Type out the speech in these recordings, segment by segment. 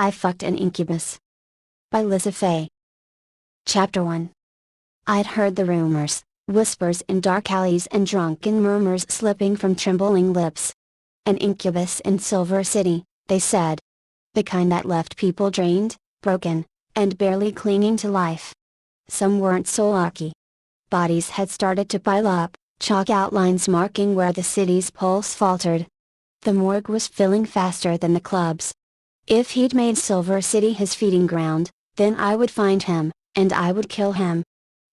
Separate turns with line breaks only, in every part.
I Fucked an Incubus. By Lisa Fay. Chapter 1. I'd heard the rumors, whispers in dark alleys and drunken murmurs slipping from trembling lips. An incubus in Silver City, they said. The kind that left people drained, broken, and barely clinging to life. Some weren't so lucky. Bodies had started to pile up, chalk outlines marking where the city's pulse faltered. The morgue was filling faster than the clubs. If he'd made Silver City his feeding ground, then I would find him, and I would kill him.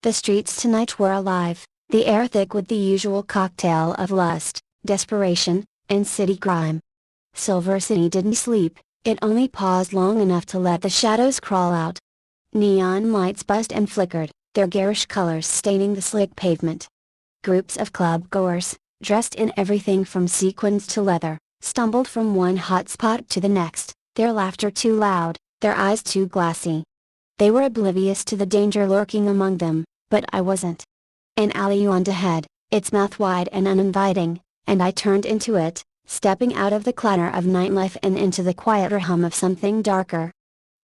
The streets tonight were alive, the air thick with the usual cocktail of lust, desperation, and city crime. Silver City didn't sleep, it only paused long enough to let the shadows crawl out. Neon lights buzzed and flickered, their garish colors staining the slick pavement. Groups of club-goers, dressed in everything from sequins to leather, stumbled from one hot spot to the next, their laughter too loud, their eyes too glassy. They were oblivious to the danger lurking among them, but I wasn't. An alley yawned ahead, its mouth wide and uninviting, and I turned into it, stepping out of the clatter of nightlife and into the quieter hum of something darker.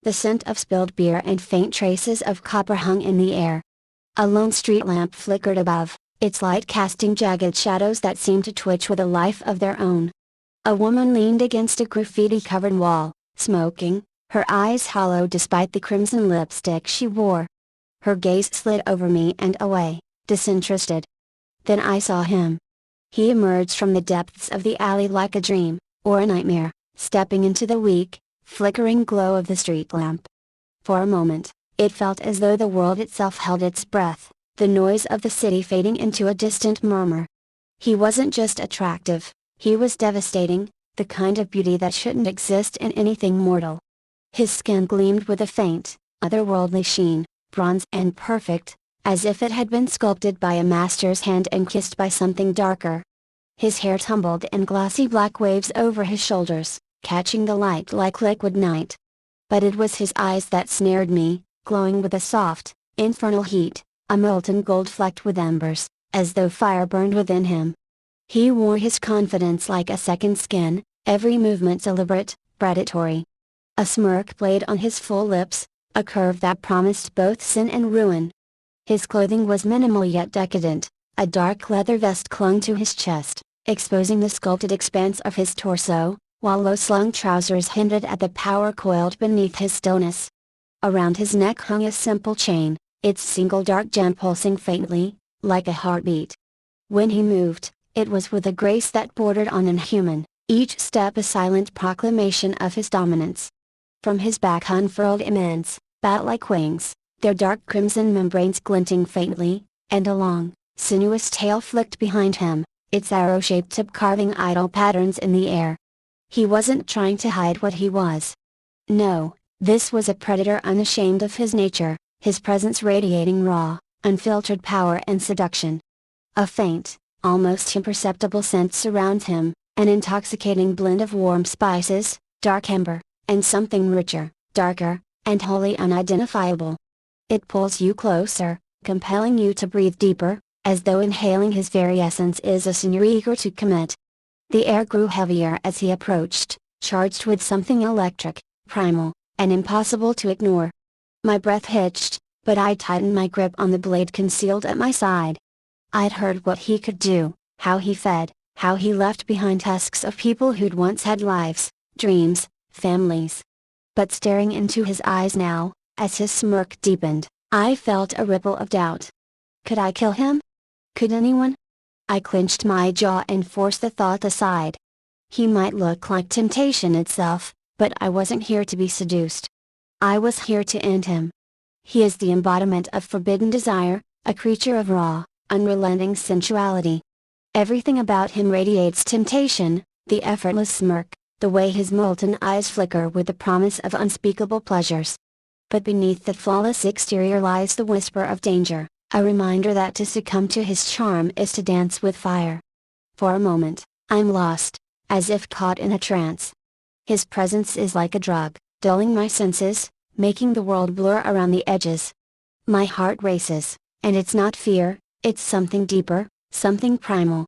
The scent of spilled beer and faint traces of copper hung in the air. A lone street lamp flickered above, its light casting jagged shadows that seemed to twitch with a life of their own. A woman leaned against a graffiti-covered wall, smoking, her eyes hollow despite the crimson lipstick she wore. Her gaze slid over me and away, disinterested. Then I saw him. He emerged from the depths of the alley like a dream, or a nightmare, stepping into the weak, flickering glow of the street lamp. For a moment, it felt as though the world itself held its breath, the noise of the city fading into a distant murmur. He wasn't just attractive, he was devastating, the kind of beauty that shouldn't exist in anything mortal. His skin gleamed with a faint, otherworldly sheen, bronze and perfect, as if it had been sculpted by a master's hand and kissed by something darker. His hair tumbled in glossy black waves over his shoulders, catching the light like liquid night. But it was his eyes that snared me, glowing with a soft, infernal heat, a molten gold flecked with embers, as though fire burned within him. He wore his confidence like a second skin, every movement deliberate, predatory. A smirk played on his full lips, a curve that promised both sin and ruin. His clothing was minimal yet decadent, a dark leather vest clung to his chest, exposing the sculpted expanse of his torso, while low-slung trousers hinted at the power coiled beneath his stillness. Around his neck hung a simple chain, its single dark gem pulsing faintly, like a heartbeat. When he moved, it was with a grace that bordered on inhuman, each step a silent proclamation of his dominance. From his back unfurled immense, bat-like wings, their dark crimson membranes glinting faintly, and a long, sinuous tail flicked behind him, its arrow-shaped tip carving idle patterns in the air. He wasn't trying to hide what he was. No, this was a predator unashamed of his nature, his presence radiating raw, unfiltered power and seduction. A faint, almost imperceptible scent surrounds him, an intoxicating blend of warm spices, dark amber, and something richer, darker, and wholly unidentifiable. It pulls you closer, compelling you to breathe deeper, as though inhaling his very essence is a sinew eager to commit. The air grew heavier as he approached, charged with something electric, primal, and impossible to ignore. My breath hitched, but I tightened my grip on the blade concealed at my side. I'd heard what he could do, how he fed, how he left behind husks of people who'd once had lives, dreams, families. But staring into his eyes now, as his smirk deepened, I felt a ripple of doubt. Could I kill him? Could anyone? I clenched my jaw and forced the thought aside. He might look like temptation itself, but I wasn't here to be seduced. I was here to end him. He is the embodiment of forbidden desire, a creature of raw, unrelenting sensuality. Everything about him radiates temptation, the effortless smirk, the way his molten eyes flicker with the promise of unspeakable pleasures. But beneath that flawless exterior lies the whisper of danger, a reminder that to succumb to his charm is to dance with fire. For a moment, I'm lost, as if caught in a trance. His presence is like a drug, dulling my senses, making the world blur around the edges. My heart races, and it's not fear, it's something deeper, something primal.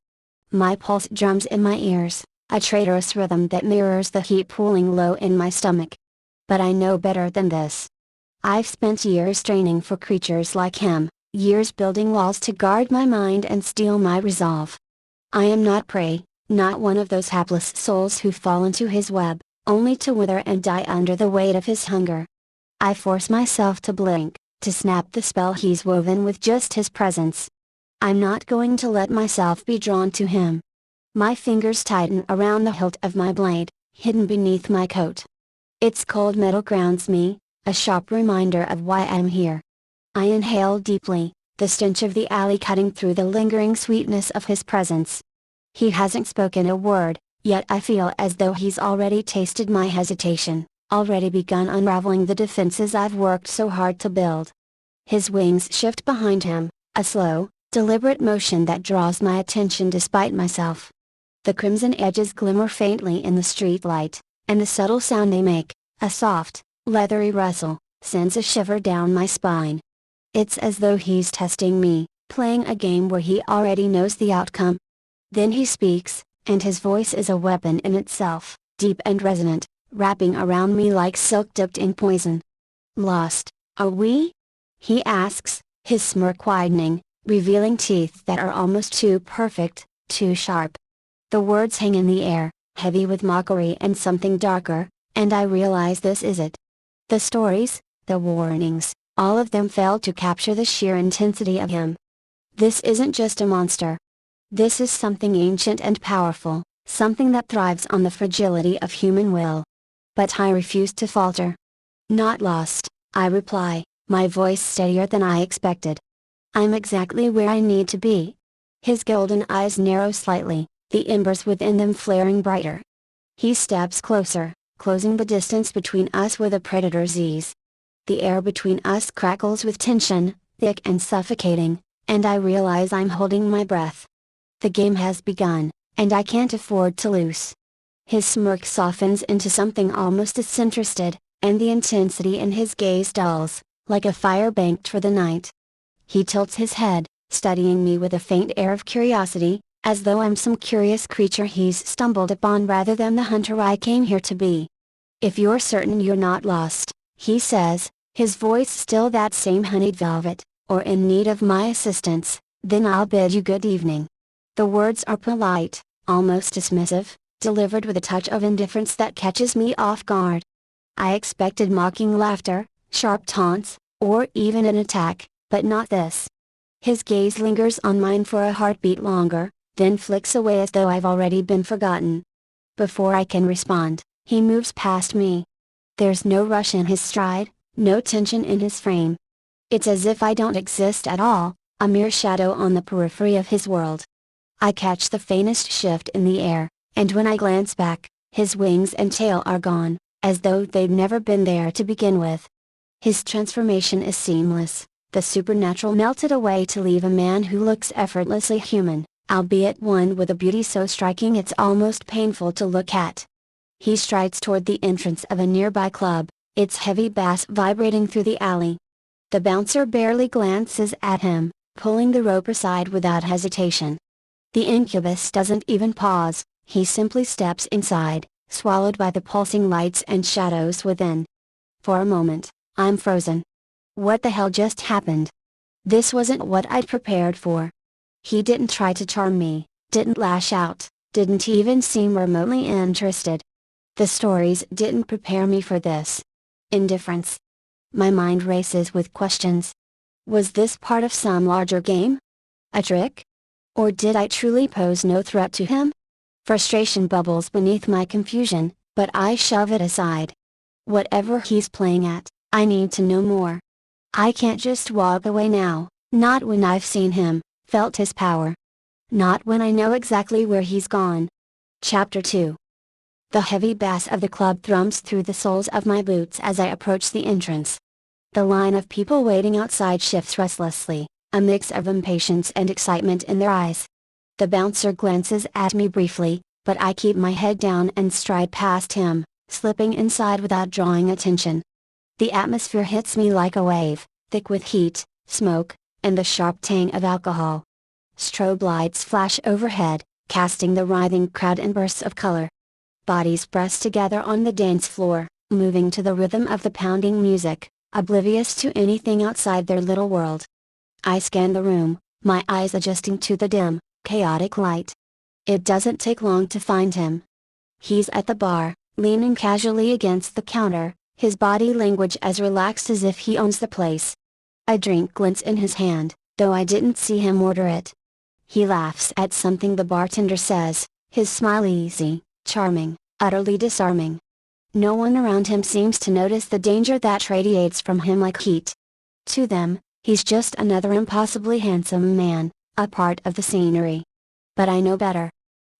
My pulse drums in my ears, a traitorous rhythm that mirrors the heat pooling low in my stomach. But I know better than this. I've spent years training for creatures like him, years building walls to guard my mind and steel my resolve. I am not prey, not one of those hapless souls who fall into his web, only to wither and die under the weight of his hunger. I force myself to blink, to snap the spell he's woven with just his presence. I'm not going to let myself be drawn to him. My fingers tighten around the hilt of my blade, hidden beneath my coat. Its cold metal grounds me, a sharp reminder of why I'm here. I inhale deeply, the stench of the alley cutting through the lingering sweetness of his presence. He hasn't spoken a word, yet I feel as though he's already tasted my hesitation, already begun unraveling the defenses I've worked so hard to build. His wings shift behind him, a slow, deliberate motion that draws my attention despite myself. The crimson edges glimmer faintly in the street light, and the subtle sound they make, a soft, leathery rustle, sends a shiver down my spine. It's as though he's testing me, playing a game where he already knows the outcome. Then he speaks, and his voice is a weapon in itself, deep and resonant, wrapping around me like silk dipped in poison. "Lost, are we?" he asks, his smirk widening, revealing teeth that are almost too perfect, too sharp. The words hang in the air, heavy with mockery and something darker, and I realize this is it. The stories, the warnings, all of them failed to capture the sheer intensity of him. This isn't just a monster. This is something ancient and powerful, something that thrives on the fragility of human will. But I refuse to falter. "Not lost," I reply, my voice steadier than I expected. "I'm exactly where I need to be." His golden eyes narrow slightly, the embers within them flaring brighter. He steps closer, closing the distance between us with a predator's ease. The air between us crackles with tension, thick and suffocating, and I realize I'm holding my breath. The game has begun, and I can't afford to lose. His smirk softens into something almost disinterested, and the intensity in his gaze dulls, like a fire banked for the night. He tilts his head, studying me with a faint air of curiosity, as though I'm some curious creature he's stumbled upon rather than the hunter I came here to be. "If you're certain you're not lost," he says, his voice still that same honeyed velvet, "or in need of my assistance, then I'll bid you good evening." The words are polite, almost dismissive, delivered with a touch of indifference that catches me off guard. I expected mocking laughter, sharp taunts, or even an attack, but not this. His gaze lingers on mine for a heartbeat longer, then flicks away as though I've already been forgotten. Before I can respond, he moves past me. There's no rush in his stride, no tension in his frame. It's as if I don't exist at all, a mere shadow on the periphery of his world. I catch the faintest shift in the air, and when I glance back, his wings and tail are gone, as though they'd never been there to begin with. His transformation is seamless, the supernatural melted away to leave a man who looks effortlessly human, albeit one with a beauty so striking it's almost painful to look at. He strides toward the entrance of a nearby club, its heavy bass vibrating through the alley. The bouncer barely glances at him, pulling the rope aside without hesitation. The incubus doesn't even pause, he simply steps inside, swallowed by the pulsing lights and shadows within. For a moment, I'm frozen. What the hell just happened? This wasn't what I'd prepared for. He didn't try to charm me, didn't lash out, didn't even seem remotely interested. The stories didn't prepare me for this. Indifference. My mind races with questions. Was this part of some larger game? A trick? Or did I truly pose no threat to him? Frustration bubbles beneath my confusion, but I shove it aside. Whatever he's playing at, I need to know more. I can't just walk away now, not when I've seen him, felt his power. Not when I know exactly where he's gone. Chapter 2. The heavy bass of the club thrums through the soles of my boots as I approach the entrance. The line of people waiting outside shifts restlessly, a mix of impatience and excitement in their eyes. The bouncer glances at me briefly, but I keep my head down and stride past him, slipping inside without drawing attention. The atmosphere hits me like a wave, thick with heat, smoke, and the sharp tang of alcohol. Strobe lights flash overhead, casting the writhing crowd in bursts of color. Bodies press together on the dance floor, moving to the rhythm of the pounding music, oblivious to anything outside their little world. I scan the room, my eyes adjusting to the dim, chaotic light. It doesn't take long to find him. He's at the bar, leaning casually against the counter, his body language as relaxed as if he owns the place. A drink glints in his hand, though I didn't see him order it. He laughs at something the bartender says, his smile easy, charming, utterly disarming. No one around him seems to notice the danger that radiates from him like heat. To them, he's just another impossibly handsome man, a part of the scenery. But I know better.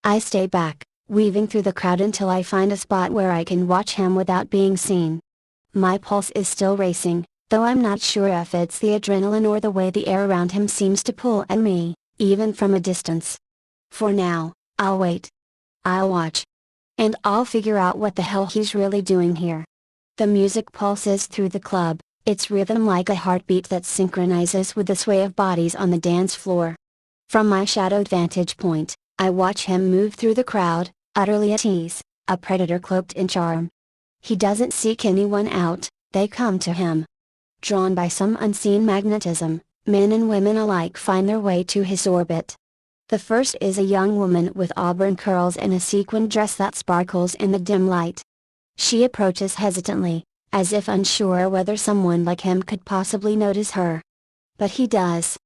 I stay back, weaving through the crowd until I find a spot where I can watch him without being seen. My pulse is still racing, though I'm not sure if it's the adrenaline or the way the air around him seems to pull at me, even from a distance. For now, I'll wait. I'll watch. And I'll figure out what the hell he's really doing here. The music pulses through the club, its rhythm like a heartbeat that synchronizes with the sway of bodies on the dance floor. From my shadowed vantage point, I watch him move through the crowd, utterly at ease, a predator cloaked in charm. He doesn't seek anyone out, they come to him. Drawn by some unseen magnetism, men and women alike find their way to his orbit. The first is a young woman with auburn curls and a sequined dress that sparkles in the dim light. She approaches hesitantly, as if unsure whether someone like him could possibly notice her. But he does.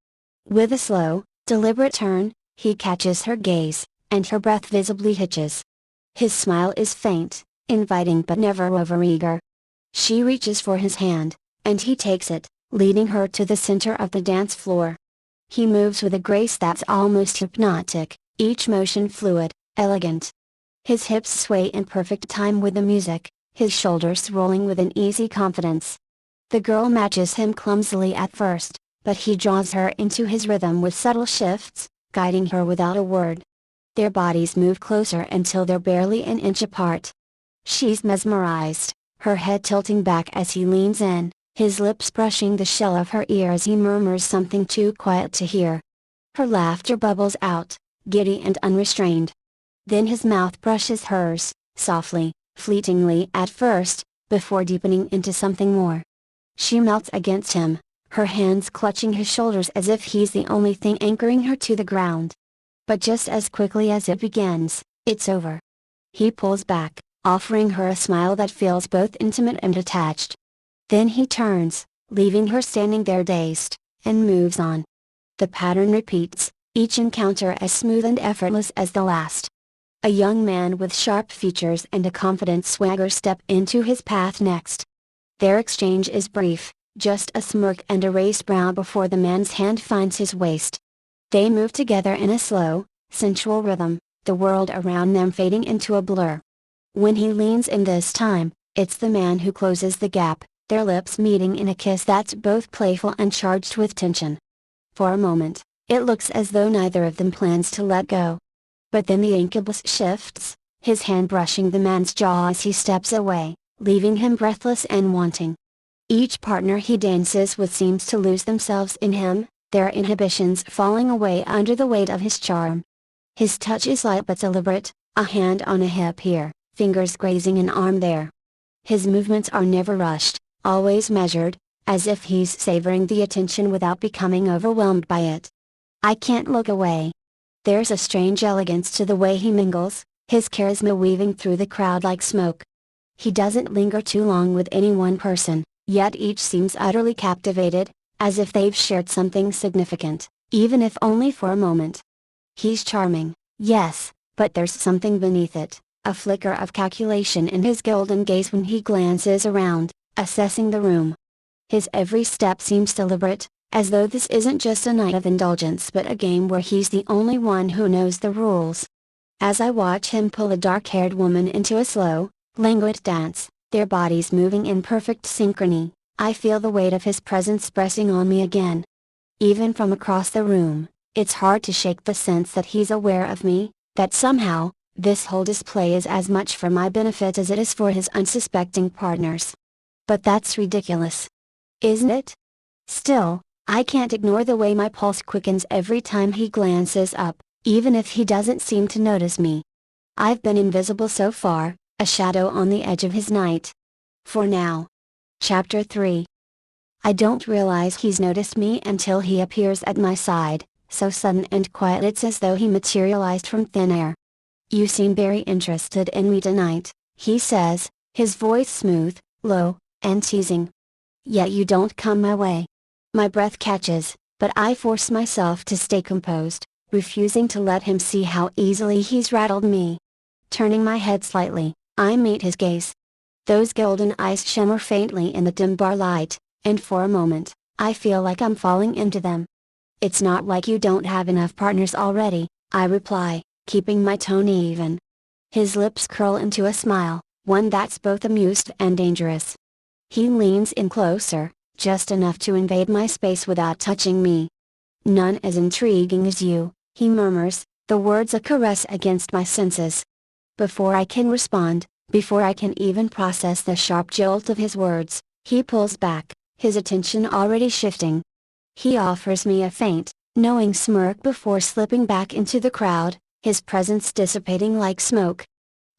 With a slow, deliberate turn, he catches her gaze, and her breath visibly hitches. His smile is faint, inviting but never overeager. She reaches for his hand, and he takes it, leading her to the center of the dance floor. He moves with a grace that's almost hypnotic, each motion fluid, elegant. His hips sway in perfect time with the music, his shoulders rolling with an easy confidence. The girl matches him clumsily at first, but he draws her into his rhythm with subtle shifts, guiding her without a word. Their bodies move closer until they're barely an inch apart. She's mesmerized, her head tilting back as he leans in, his lips brushing the shell of her ear as he murmurs something too quiet to hear. Her laughter bubbles out, giddy and unrestrained. Then his mouth brushes hers, softly, fleetingly at first, before deepening into something more. She melts against him, her hands clutching his shoulders as if he's the only thing anchoring her to the ground. But just as quickly as it begins, it's over. He pulls back, offering her a smile that feels both intimate and detached. Then he turns, leaving her standing there dazed, and moves on. The pattern repeats, each encounter as smooth and effortless as the last. A young man with sharp features and a confident swagger step into his path next. Their exchange is brief, just a smirk and a raised brow before the man's hand finds his waist. They move together in a slow, sensual rhythm, the world around them fading into a blur. When he leans in this time, it's the man who closes the gap, their lips meeting in a kiss that's both playful and charged with tension. For a moment, it looks as though neither of them plans to let go. But then the incubus shifts, his hand brushing the man's jaw as he steps away, leaving him breathless and wanting. Each partner he dances with seems to lose themselves in him, their inhibitions falling away under the weight of his charm. His touch is light but deliberate, a hand on a hip here, fingers grazing an arm there. His movements are never rushed, always measured, as if he's savoring the attention without becoming overwhelmed by it. I can't look away. There's a strange elegance to the way he mingles, his charisma weaving through the crowd like smoke. He doesn't linger too long with any one person, yet each seems utterly captivated, as if they've shared something significant, even if only for a moment. He's charming, yes, but there's something beneath it, a flicker of calculation in his golden gaze when he glances around, assessing the room. His every step seems deliberate, as though this isn't just a night of indulgence but a game where he's the only one who knows the rules. As I watch him pull a dark-haired woman into a slow, languid dance, their bodies moving in perfect synchrony, I feel the weight of his presence pressing on me again. Even from across the room, it's hard to shake the sense that he's aware of me, that somehow, this whole display is as much for my benefit as it is for his unsuspecting partners. But that's ridiculous. Isn't it? Still, I can't ignore the way my pulse quickens every time he glances up, even if he doesn't seem to notice me. I've been invisible so far, a shadow on the edge of his night. For now. Chapter 3. I don't realize he's noticed me until he appears at my side, so sudden and quiet it's as though he materialized from thin air. "You seem very interested in me tonight," he says, his voice smooth, low, and teasing. "Yet you don't come my way." My breath catches, but I force myself to stay composed, refusing to let him see how easily he's rattled me. Turning my head slightly, I meet his gaze. Those golden eyes shimmer faintly in the dim bar light, and for a moment, I feel like I'm falling into them. "It's not like you don't have enough partners already," I reply, keeping my tone even. His lips curl into a smile, one that's both amused and dangerous. He leans in closer, just enough to invade my space without touching me. "None as intriguing as you," he murmurs, the words a caress against my senses. Before I can respond, before I can even process the sharp jolt of his words, he pulls back, his attention already shifting. He offers me a faint, knowing smirk before slipping back into the crowd, his presence dissipating like smoke.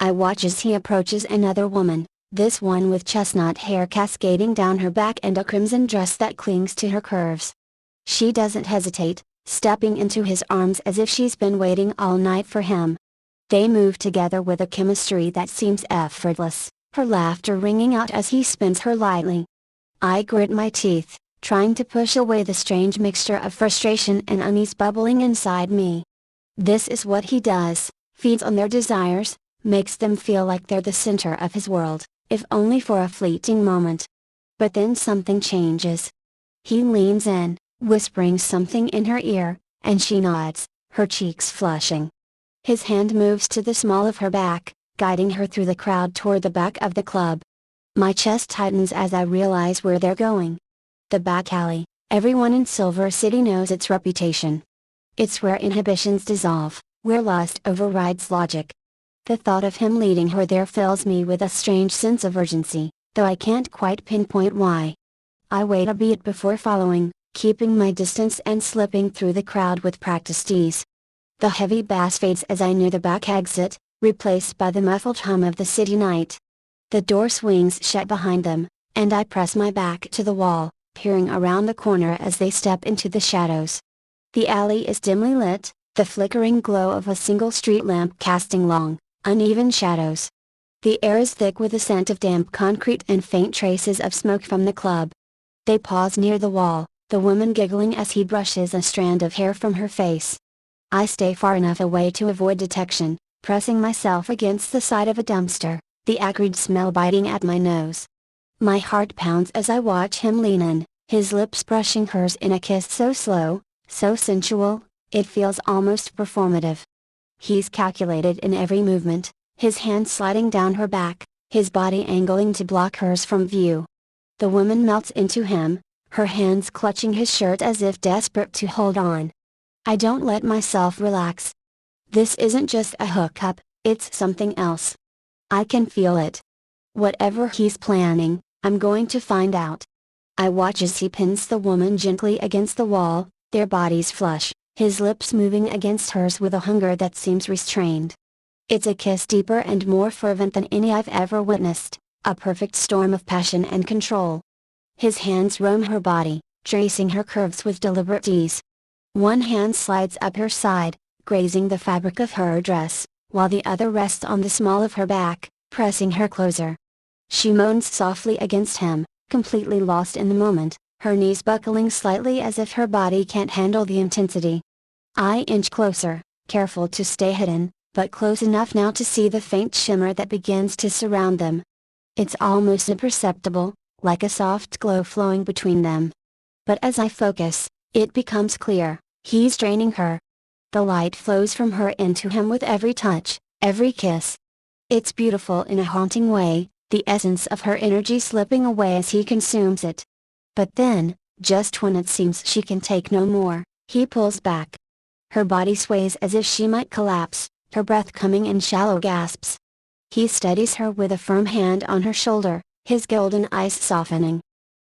I watch as he approaches another woman, this one with chestnut hair cascading down her back and a crimson dress that clings to her curves. She doesn't hesitate, stepping into his arms as if she's been waiting all night for him. They move together with a chemistry that seems effortless, her laughter ringing out as he spins her lightly. I grit my teeth, trying to push away the strange mixture of frustration and unease bubbling inside me. This is what he does, feeds on their desires, makes them feel like they're the center of his world, if only for a fleeting moment. But then something changes. He leans in, whispering something in her ear, and she nods, her cheeks flushing. His hand moves to the small of her back, guiding her through the crowd toward the back of the club. My chest tightens as I realize where they're going. The back alley, everyone in Silver City knows its reputation. It's where inhibitions dissolve, where lust overrides logic. The thought of him leading her there fills me with a strange sense of urgency, though I can't quite pinpoint why. I wait a beat before following, keeping my distance and slipping through the crowd with practiced ease. The heavy bass fades as I near the back exit, replaced by the muffled hum of the city night. The door swings shut behind them, and I press my back to the wall, peering around the corner as they step into the shadows. The alley is dimly lit, the flickering glow of a single street lamp casting long, uneven shadows. The air is thick with the scent of damp concrete and faint traces of smoke from the club. They pause near the wall, the woman giggling as he brushes a strand of hair from her face. I stay far enough away to avoid detection, pressing myself against the side of a dumpster, the acrid smell biting at my nose. My heart pounds as I watch him lean in, his lips brushing hers in a kiss so slow, so sensual, it feels almost performative. He's calculated in every movement, his hand sliding down her back, his body angling to block hers from view. The woman melts into him, her hands clutching his shirt as if desperate to hold on. I don't let myself relax. This isn't just a hookup, it's something else. I can feel it. Whatever he's planning, I'm going to find out. I watch as he pins the woman gently against the wall, their bodies flush, his lips moving against hers with a hunger that seems restrained. It's a kiss deeper and more fervent than any I've ever witnessed, a perfect storm of passion and control. His hands roam her body, tracing her curves with deliberate ease. One hand slides up her side, grazing the fabric of her dress, while the other rests on the small of her back, pressing her closer. She moans softly against him, completely lost in the moment, her knees buckling slightly as if her body can't handle the intensity. I inch closer, careful to stay hidden, but close enough now to see the faint shimmer that begins to surround them. It's almost imperceptible, like a soft glow flowing between them. But as I focus, it becomes clear, he's draining her. The light flows from her into him with every touch, every kiss. It's beautiful in a haunting way, the essence of her energy slipping away as he consumes it. But then, just when it seems she can take no more, he pulls back. Her body sways as if she might collapse, her breath coming in shallow gasps. He steadies her with a firm hand on her shoulder, his golden eyes softening.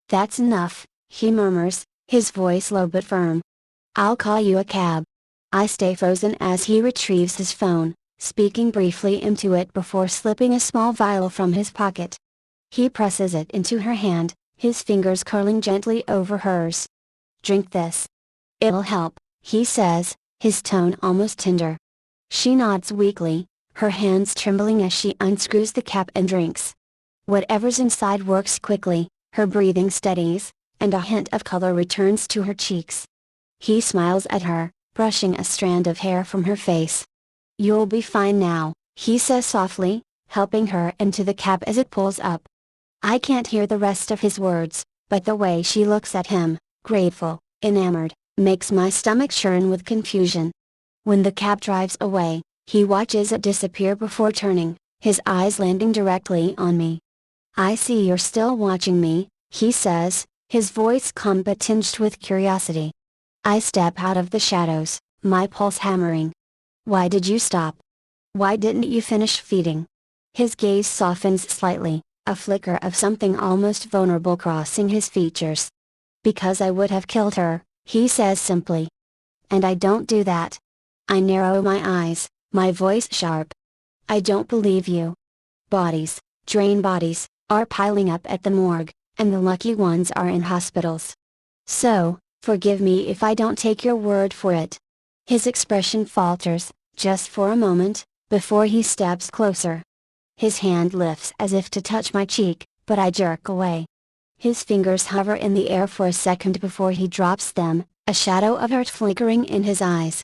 "That's enough," he murmurs, his voice low but firm. "I'll call you a cab." I stay frozen as he retrieves his phone, speaking briefly into it before slipping a small vial from his pocket. He presses it into her hand, his fingers curling gently over hers. "Drink this. It'll help," he says, his tone almost tender. She nods weakly, her hands trembling as she unscrews the cap and drinks. Whatever's inside works quickly, her breathing steadies, and a hint of color returns to her cheeks. He smiles at her, brushing a strand of hair from her face. "You'll be fine now," he says softly, helping her into the cab as it pulls up. I can't hear the rest of his words, but the way she looks at him, grateful, enamored, makes my stomach churn with confusion. When the cab drives away, he watches it disappear before turning, his eyes landing directly on me. "I see you're still watching me," he says, his voice calm but tinged with curiosity. I step out of the shadows, my pulse hammering. "Why did you stop? Why didn't you finish feeding?" His gaze softens slightly, a flicker of something almost vulnerable crossing his features. "Because I would have killed her," he says simply. "And I don't do that." I narrow my eyes, my voice sharp. "I don't believe you." Bodies, drain bodies, are piling up at the morgue, and the lucky ones are in hospitals. So, forgive me if I don't take your word for it. His expression falters, just for a moment, before he steps closer. His hand lifts as if to touch my cheek, but I jerk away. His fingers hover in the air for a second before he drops them, a shadow of hurt flickering in his eyes.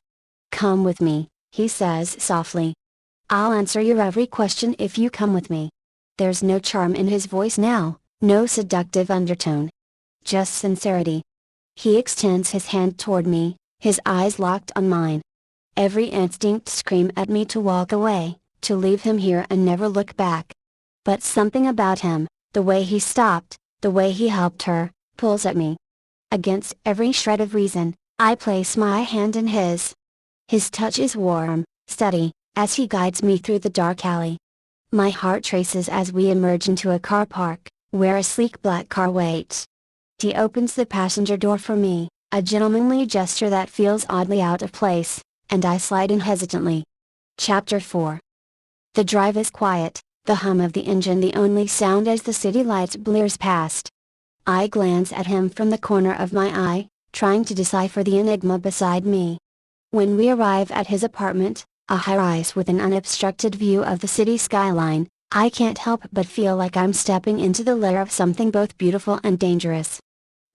"Come with me," he says softly. "I'll answer your every question if you come with me." There's no charm in his voice now, no seductive undertone. Just sincerity. He extends his hand toward me, his eyes locked on mine. Every instinct screams at me to walk away, to leave him here and never look back. But something about him, the way he stopped, the way he helped her, pulls at me. Against every shred of reason, I place my hand in his. His touch is warm, steady, as he guides me through the dark alley. My heart races as we emerge into a car park, where a sleek black car waits. He opens the passenger door for me, a gentlemanly gesture that feels oddly out of place, and I slide in hesitantly. Chapter 4. The drive is quiet, the hum of the engine the only sound as the city lights blares past. I glance at him from the corner of my eye, trying to decipher the enigma beside me. When we arrive at his apartment, a high-rise with an unobstructed view of the city skyline, I can't help but feel like I'm stepping into the lair of something both beautiful and dangerous.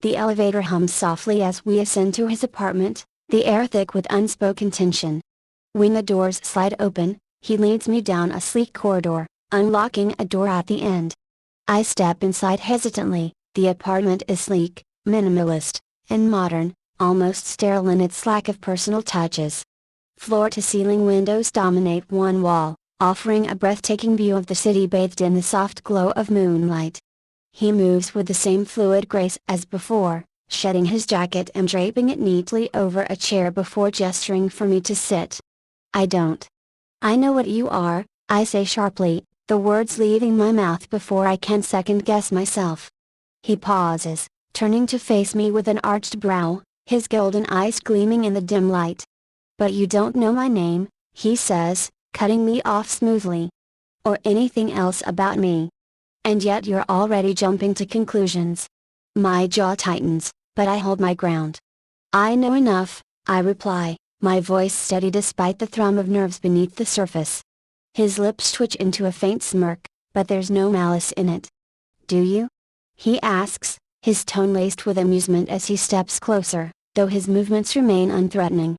The elevator hums softly as we ascend to his apartment, the air thick with unspoken tension. When the doors slide open, he leads me down a sleek corridor, unlocking a door at the end. I step inside hesitantly. The apartment is sleek, minimalist, and modern, almost sterile in its lack of personal touches. Floor-to-ceiling windows dominate one wall, offering a breathtaking view of the city bathed in the soft glow of moonlight. He moves with the same fluid grace as before, shedding his jacket and draping it neatly over a chair before gesturing for me to sit. "I don't." "I know what you are," I say sharply, the words leaving my mouth before I can second-guess myself. He pauses, turning to face me with an arched brow, his golden eyes gleaming in the dim light. "But you don't know my name," he says, cutting me off smoothly. "Or anything else about me. And yet you're already jumping to conclusions." My jaw tightens, but I hold my ground. "I know enough," I reply, my voice steady despite the thrum of nerves beneath the surface. His lips twitch into a faint smirk, but there's no malice in it. "Do you?" he asks, his tone laced with amusement as he steps closer, though his movements remain unthreatening.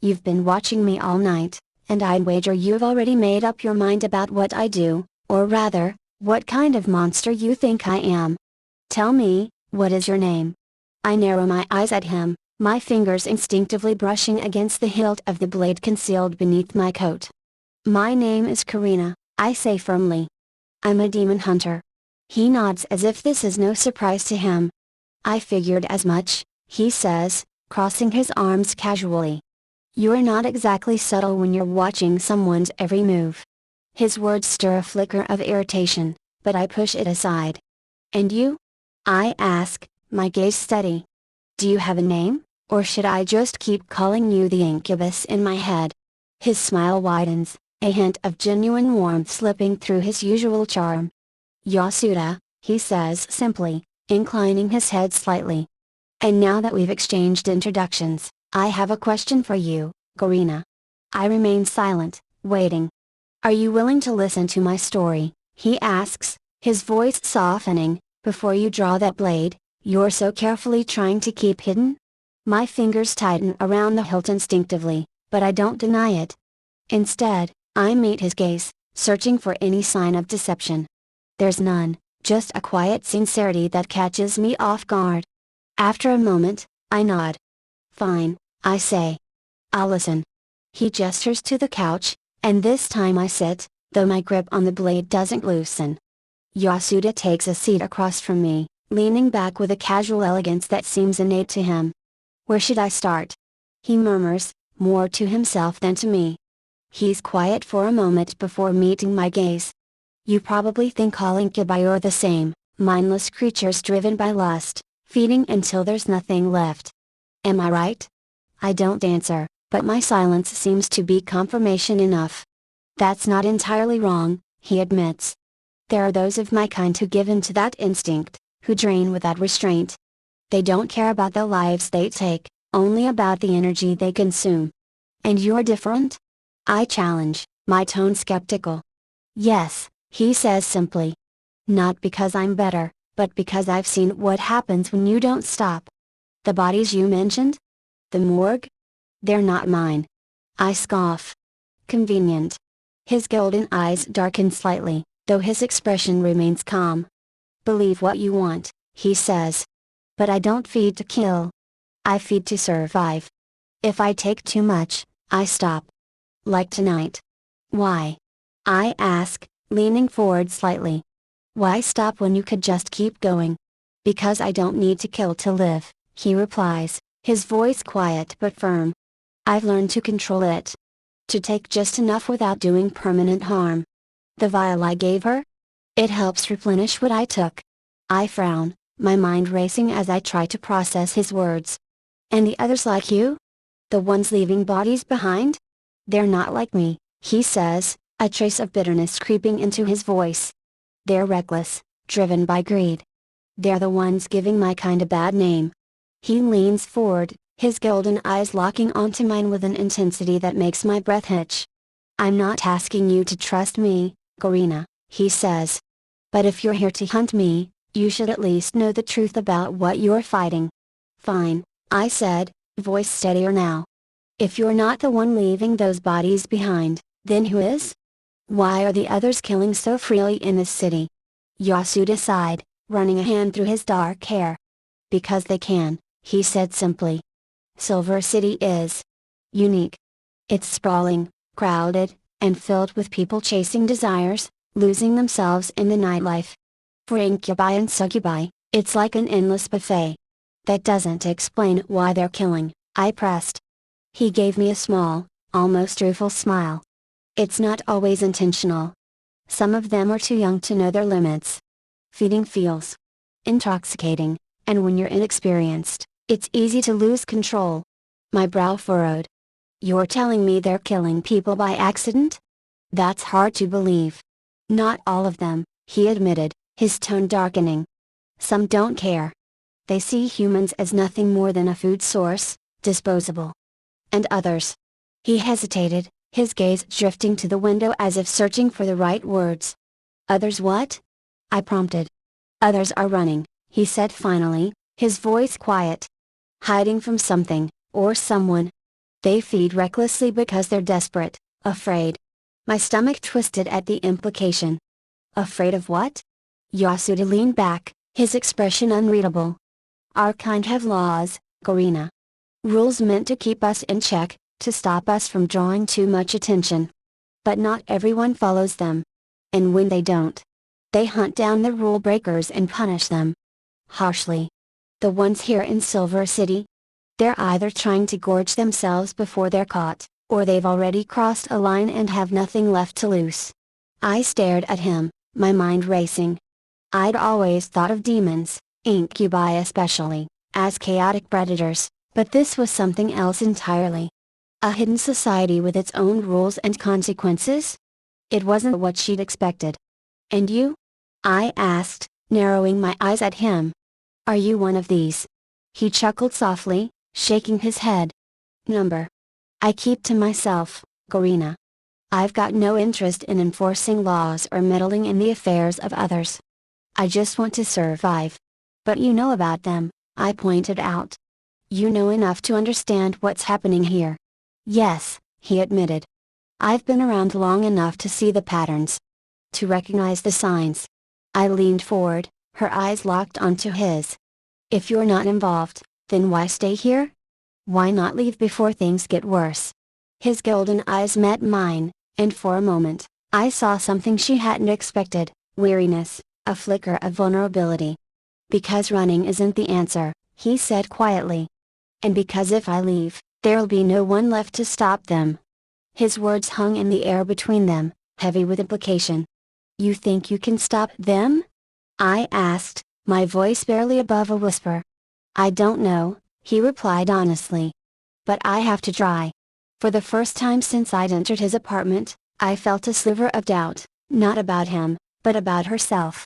"You've been watching me all night, and I'd wager you've already made up your mind about what I do, or rather, what kind of monster you think I am. Tell me, what is your name?" I narrow my eyes at him, my fingers instinctively brushing against the hilt of the blade concealed beneath my coat. "My name is Karina," I say firmly. "I'm a demon hunter." He nods as if this is no surprise to him. "I figured as much," he says, crossing his arms casually. "You're not exactly subtle when you're watching someone's every move." His words stir a flicker of irritation, but I push it aside. "And you?" I ask, my gaze steady. "Do you have a name, or should I just keep calling you the Incubus in my head?" His smile widens, a hint of genuine warmth slipping through his usual charm. "Yasuda," he says simply, inclining his head slightly. And now that we've exchanged introductions, I have a question for you, Garina. I remain silent, waiting. Are you willing to listen to my story? He asks, his voice softening. Before you draw that blade, you're so carefully trying to keep hidden? My fingers tighten around the hilt instinctively, but I don't deny it. Instead, I meet his gaze, searching for any sign of deception. There's none, just a quiet sincerity that catches me off guard. After a moment, I nod. Fine, I say. I'll listen. He gestures to the couch, and this time I sit, though my grip on the blade doesn't loosen. Yasuda takes a seat across from me, leaning back with a casual elegance that seems innate to him. Where should I start? He murmurs, more to himself than to me. He's quiet for a moment before meeting my gaze. You probably think all incubi are the same, mindless creatures driven by lust, feeding until there's nothing left. Am I right? I don't answer, but my silence seems to be confirmation enough. That's not entirely wrong, he admits. There are those of my kind who give in to that instinct, who drain without restraint. They don't care about the lives they take, only about the energy they consume. And you're different? I challenge, my tone skeptical. Yes, he says simply. Not because I'm better, but because I've seen what happens when you don't stop. The bodies you mentioned? The morgue? They're not mine. I scoff. Convenient. His golden eyes darken slightly, though his expression remains calm. Believe what you want, he says. But I don't feed to kill. I feed to survive. If I take too much, I stop. Like tonight. Why? I ask, leaning forward slightly. Why stop when you could just keep going? Because I don't need to kill to live, he replies, his voice quiet but firm. I've learned to control it. To take just enough without doing permanent harm. The vial I gave her? It helps replenish what I took. I frown, my mind racing as I try to process his words. And the others like you? The ones leaving bodies behind? They're not like me, he says, a trace of bitterness creeping into his voice. They're reckless, driven by greed. They're the ones giving my kind a bad name. He leans forward, his golden eyes locking onto mine with an intensity that makes my breath hitch. I'm not asking you to trust me, Garina, he says. But if you're here to hunt me, you should at least know the truth about what you're fighting. Fine, I said, voice steadier now. If you're not the one leaving those bodies behind, then who is? Why are the others killing so freely in this city? Yasuda sighed, running a hand through his dark hair. Because they can, he said simply. Silver City is unique. It's sprawling, crowded, and filled with people chasing desires, losing themselves in the nightlife. For incubi and succubi, it's like an endless buffet. That doesn't explain why they're killing, I pressed. He gave me a small, almost rueful smile. It's not always intentional. Some of them are too young to know their limits. Feeding feels intoxicating, and when you're inexperienced, it's easy to lose control. My brow furrowed. You're telling me they're killing people by accident? That's hard to believe. Not all of them, he admitted, his tone darkening. Some don't care. They see humans as nothing more than a food source, disposable. And others. He hesitated, his gaze drifting to the window as if searching for the right words. Others what? I prompted. Others are running, he said finally, his voice quiet. Hiding from something, or someone. They feed recklessly because they're desperate, afraid. My stomach twisted at the implication. Afraid of what? Yasuda leaned back, his expression unreadable. Our kind have laws, Garina. Rules meant to keep us in check, to stop us from drawing too much attention. But not everyone follows them. And when they don't, they hunt down the rule breakers and punish them. Harshly. The ones here in Silver City? They're either trying to gorge themselves before they're caught, or they've already crossed a line and have nothing left to lose. I stared at him, my mind racing. I'd always thought of demons, incubi especially, as chaotic predators, but this was something else entirely. A hidden society with its own rules and consequences? It wasn't what she'd expected. And you? I asked, narrowing my eyes at him. Are you one of these? He chuckled softly, shaking his head. Number. I keep to myself, Garina. I've got no interest in enforcing laws or meddling in the affairs of others. I just want to survive. But you know about them, I pointed out. You know enough to understand what's happening here. Yes, he admitted. I've been around long enough to see the patterns. To recognize the signs. I leaned forward, her eyes locked onto his. If you're not involved, then why stay here? Why not leave before things get worse? His golden eyes met mine, and for a moment, I saw something she hadn't expected, weariness, a flicker of vulnerability. Because running isn't the answer, he said quietly. And because if I leave, there'll be no one left to stop them. His words hung in the air between them, heavy with implication. You think you can stop them? I asked, my voice barely above a whisper. I don't know, he replied honestly. But I have to try. For the first time since I'd entered his apartment, I felt a sliver of doubt, not about him, but about herself.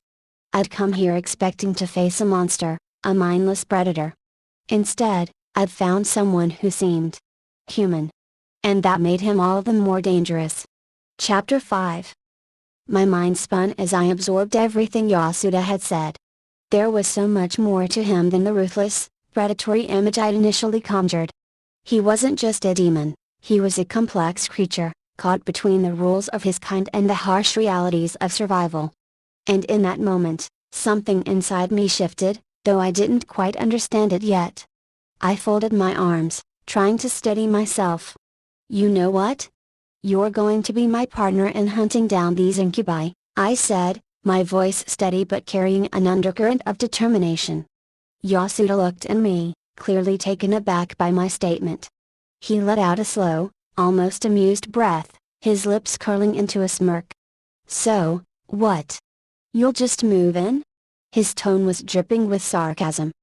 I'd come here expecting to face a monster, a mindless predator. Instead, I'd found someone who seemed human. And that made him all the more dangerous. Chapter 5. My mind spun as I absorbed everything Yasuda had said. There was so much more to him than the ruthless, predatory image I'd initially conjured. He wasn't just a demon, he was a complex creature, caught between the rules of his kind and the harsh realities of survival. And in that moment, something inside me shifted, though I didn't quite understand it yet. I folded my arms, trying to steady myself. You know what? You're going to be my partner in hunting down these incubi, I said, my voice steady but carrying an undercurrent of determination. Yasuda looked at me, clearly taken aback by my statement. He let out a slow, almost amused breath, his lips curling into a smirk. So, what? You'll just move in? His tone was dripping with sarcasm.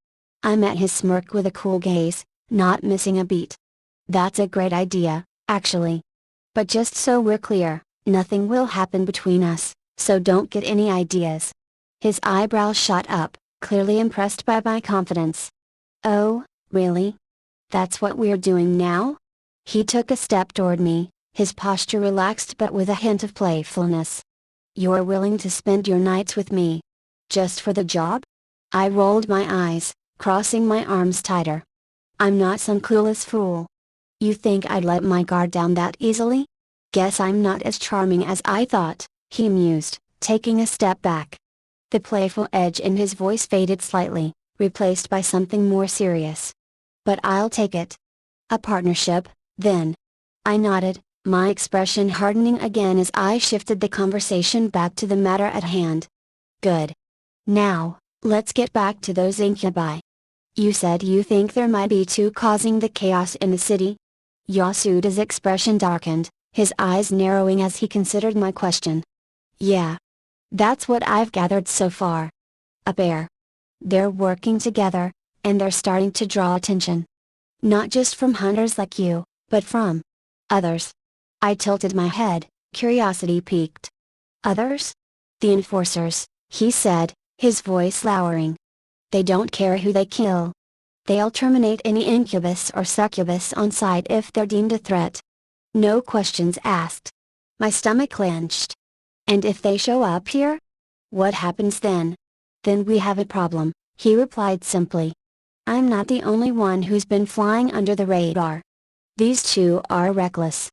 I met his smirk with a cool gaze, not missing a beat. That's a great idea, actually. But just so we're clear, nothing will happen between us, so don't get any ideas. His eyebrows shot up, clearly impressed by my confidence. Oh, really? That's what we're doing now? He took a step toward me, his posture relaxed but with a hint of playfulness. You're willing to spend your nights with me? Just for the job? I rolled my eyes, crossing my arms tighter. I'm not some clueless fool. You think I'd let my guard down that easily? Guess I'm not as charming as I thought, he mused, taking a step back. The playful edge in his voice faded slightly, replaced by something more serious. But I'll take it. A partnership, then. I nodded, my expression hardening again as I shifted the conversation back to the matter at hand. Good. Now, let's get back to those incubi. You said you think there might be two causing the chaos in the city? Yasuda's expression darkened, his eyes narrowing as he considered my question. Yeah. That's what I've gathered so far. A pair. They're working together, and they're starting to draw attention. Not just from hunters like you, but from others. I tilted my head, curiosity piqued. Others? The enforcers, he said, his voice lowering. They don't care who they kill. They'll terminate any incubus or succubus on sight if they're deemed a threat. No questions asked. My stomach clenched. And if they show up here? What happens then? Then we have a problem, he replied simply. I'm not the only one who's been flying under the radar. These two are reckless.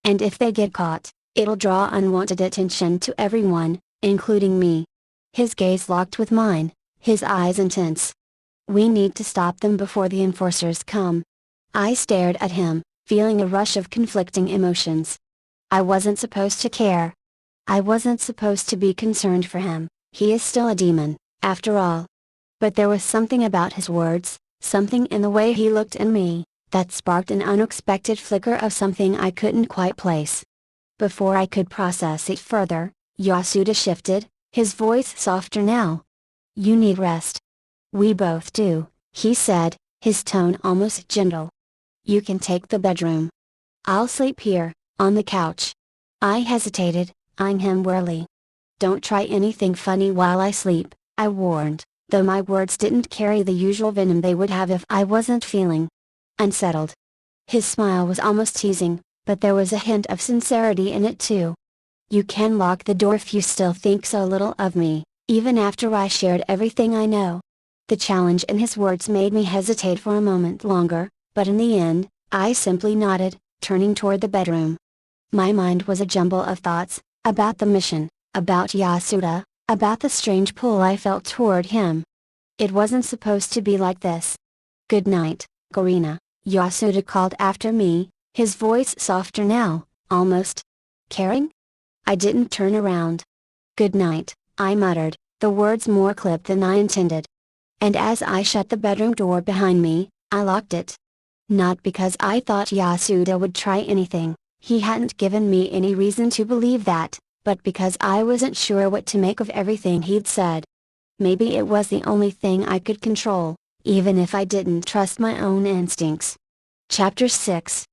And if they get caught, it'll draw unwanted attention to everyone, including me. His gaze locked with mine, his eyes intense. We need to stop them before the enforcers come. I stared at him, feeling a rush of conflicting emotions. I wasn't supposed to care. I wasn't supposed to be concerned for him, he is still a demon, after all. But there was something about his words, something in the way he looked at me, that sparked an unexpected flicker of something I couldn't quite place. Before I could process it further, Yasuda shifted, his voice softer now. You need rest. We both do, he said, his tone almost gentle. You can take the bedroom. I'll sleep here, on the couch. I hesitated, eyeing him warily. Don't try anything funny while I sleep, I warned, though my words didn't carry the usual venom they would have if I wasn't feeling unsettled. His smile was almost teasing, but there was a hint of sincerity in it too. You can lock the door if you still think so little of me, even after I shared everything I know. The challenge in his words made me hesitate for a moment longer, but in the end, I simply nodded, turning toward the bedroom. My mind was a jumble of thoughts, about the mission, about Yasuda, about the strange pull I felt toward him. It wasn't supposed to be like this. "Good night, Garina," Yasuda called after me, his voice softer now, almost caring. I didn't turn around. "Good night," I muttered, the words more clipped than I intended. And as I shut the bedroom door behind me, I locked it. Not because I thought Yasuda would try anything, he hadn't given me any reason to believe that, but because I wasn't sure what to make of everything he'd said. Maybe it was the only thing I could control, even if I didn't trust my own instincts. Chapter 6.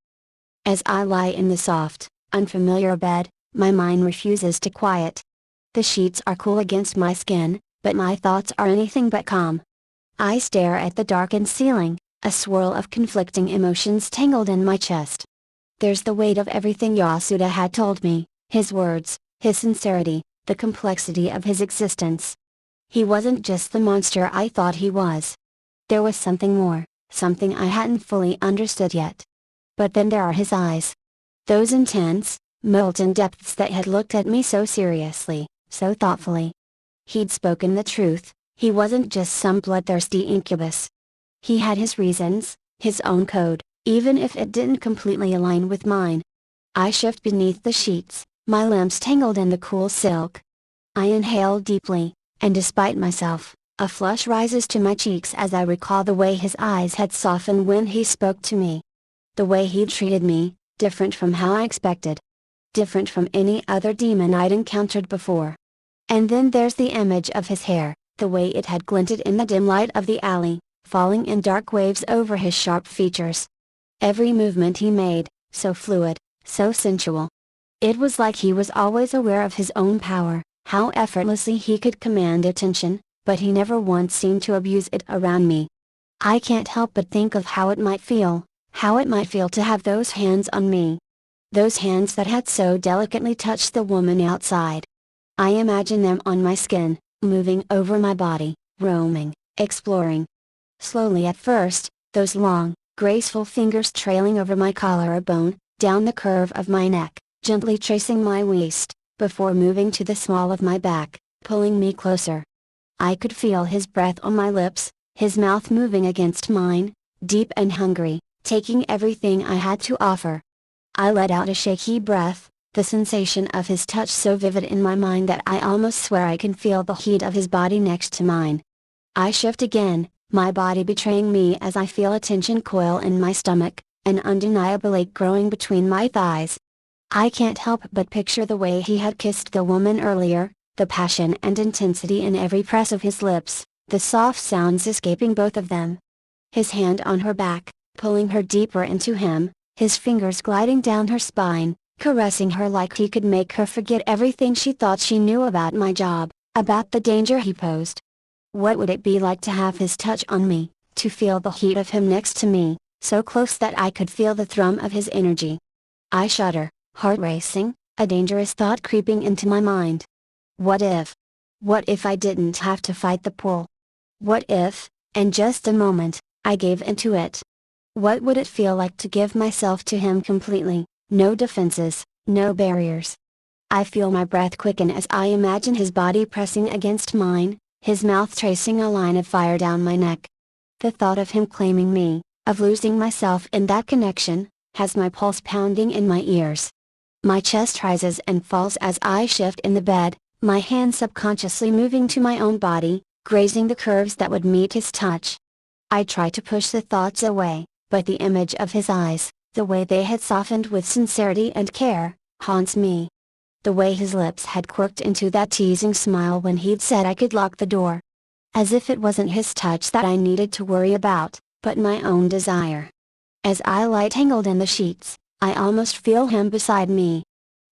As I lie in the soft, unfamiliar bed, my mind refuses to quiet. The sheets are cool against my skin, but my thoughts are anything but calm. I stare at the darkened ceiling, a swirl of conflicting emotions tangled in my chest. There's the weight of everything Yasuda had told me, his words, his sincerity, the complexity of his existence. He wasn't just the monster I thought he was. There was something more, something I hadn't fully understood yet. But then there are his eyes. Those intense, molten depths that had looked at me so seriously, so thoughtfully. He'd spoken the truth, he wasn't just some bloodthirsty incubus. He had his reasons, his own code, even if it didn't completely align with mine. I shift beneath the sheets, my limbs tangled in the cool silk. I inhale deeply, and despite myself, a flush rises to my cheeks as I recall the way his eyes had softened when he spoke to me. The way he'd treated me, different from how I expected. Different from any other demon I'd encountered before. And then there's the image of his hair, the way it had glinted in the dim light of the alley, falling in dark waves over his sharp features. Every movement he made, so fluid, so sensual. It was like he was always aware of his own power, how effortlessly he could command attention, but he never once seemed to abuse it around me. I can't help but think of how it might feel to have those hands on me. Those hands that had so delicately touched the woman outside. I imagine them on my skin, moving over my body, roaming, exploring. Slowly at first, those long, graceful fingers trailing over my collarbone, down the curve of my neck, gently tracing my waist, before moving to the small of my back, pulling me closer. I could feel his breath on my lips, his mouth moving against mine, deep and hungry, taking everything I had to offer. I let out a shaky breath, the sensation of his touch so vivid in my mind that I almost swear I can feel the heat of his body next to mine. I shift again, my body betraying me as I feel a tension coil in my stomach, an undeniable ache growing between my thighs. I can't help but picture the way he had kissed the woman earlier, the passion and intensity in every press of his lips, the soft sounds escaping both of them. His hand on her back, pulling her deeper into him, his fingers gliding down her spine, caressing her like he could make her forget everything she thought she knew about my job, about the danger he posed. What would it be like to have his touch on me, to feel the heat of him next to me, so close that I could feel the thrum of his energy? I shudder, heart racing, a dangerous thought creeping into my mind. What if? What if I didn't have to fight the pull? What if, in just a moment, I gave into it? What would it feel like to give myself to him completely, no defenses, no barriers? I feel my breath quicken as I imagine his body pressing against mine, his mouth tracing a line of fire down my neck. The thought of him claiming me, of losing myself in that connection, has my pulse pounding in my ears. My chest rises and falls as I shift in the bed, my hand subconsciously moving to my own body, grazing the curves that would meet his touch. I try to push the thoughts away, but the image of his eyes, the way they had softened with sincerity and care, haunts me. The way his lips had quirked into that teasing smile when he'd said I could lock the door. As if it wasn't his touch that I needed to worry about, but my own desire. As I lie tangled in the sheets, I almost feel him beside me.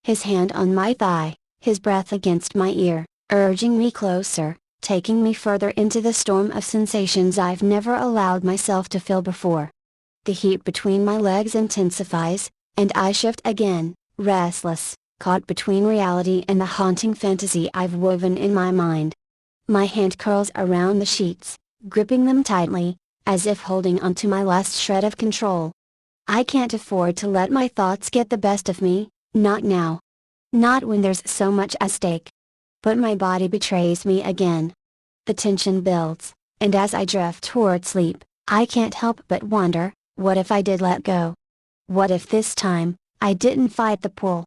His hand on my thigh, his breath against my ear, urging me closer, taking me further into the storm of sensations I've never allowed myself to feel before. The heat between my legs intensifies, and I shift again, restless, caught between reality and the haunting fantasy I've woven in my mind. My hand curls around the sheets, gripping them tightly, as if holding onto my last shred of control. I can't afford to let my thoughts get the best of me, not now. Not when there's so much at stake. But my body betrays me again. The tension builds, and as I drift toward sleep, I can't help but wonder, what if I did let go? What if this time, I didn't fight the pull?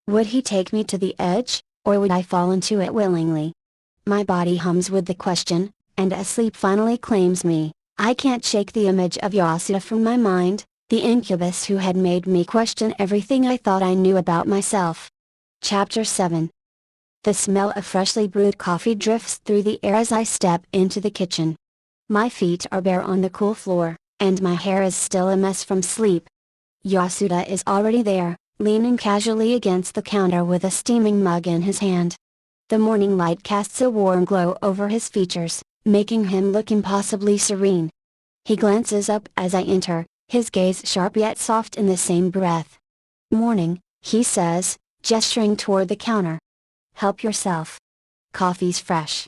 Would he take me to the edge, or would I fall into it willingly? My body hums with the question, and as sleep finally claims me, I can't shake the image of Yasuda from my mind, the incubus who had made me question everything I thought I knew about myself. Chapter 7. The smell of freshly brewed coffee drifts through the air as I step into the kitchen. My feet are bare on the cool floor, and my hair is still a mess from sleep. Yasuda is already there, leaning casually against the counter with a steaming mug in his hand. The morning light casts a warm glow over his features, making him look impossibly serene. He glances up as I enter, his gaze sharp yet soft in the same breath. "Morning," he says, gesturing toward the counter. "Help yourself. Coffee's fresh."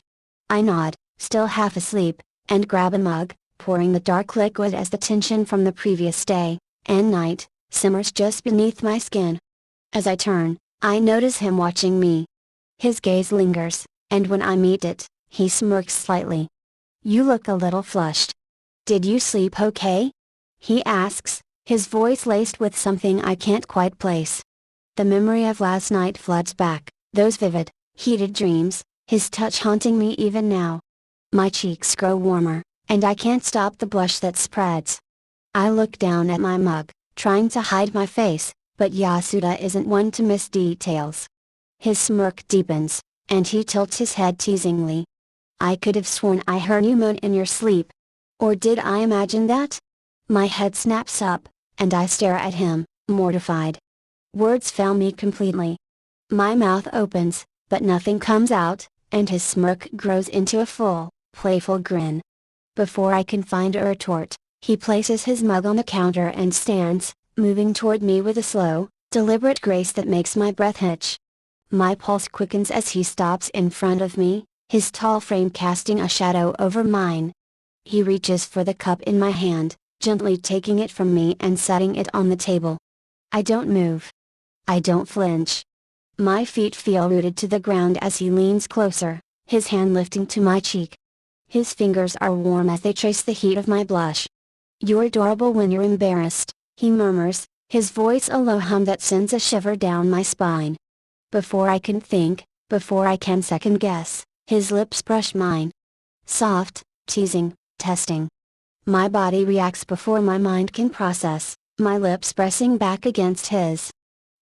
I nod, still half asleep, and grab a mug, pouring the dark liquid as the tension from the previous day, and night, simmers just beneath my skin. As I turn, I notice him watching me. His gaze lingers, and when I meet it, he smirks slightly. "You look a little flushed. Did you sleep okay?" he asks, his voice laced with something I can't quite place. The memory of last night floods back, those vivid, heated dreams, his touch haunting me even now. My cheeks grow warmer, and I can't stop the blush that spreads. I look down at my mug, trying to hide my face, but Yasuda isn't one to miss details. His smirk deepens, and he tilts his head teasingly. "I could have sworn I heard you moan in your sleep. Or did I imagine that?" My head snaps up, and I stare at him, mortified. Words fail me completely. My mouth opens, but nothing comes out, and his smirk grows into a full, playful grin. Before I can find a retort, he places his mug on the counter and stands, moving toward me with a slow, deliberate grace that makes my breath hitch. My pulse quickens as he stops in front of me, his tall frame casting a shadow over mine. He reaches for the cup in my hand, gently taking it from me and setting it on the table. I don't move. I don't flinch. My feet feel rooted to the ground as he leans closer, his hand lifting to my cheek. His fingers are warm as they trace the heat of my blush. "You're adorable when you're embarrassed," he murmurs, his voice a low hum that sends a shiver down my spine. Before I can think, before I can second guess, his lips brush mine. Soft, teasing, testing. My body reacts before my mind can process, my lips pressing back against his.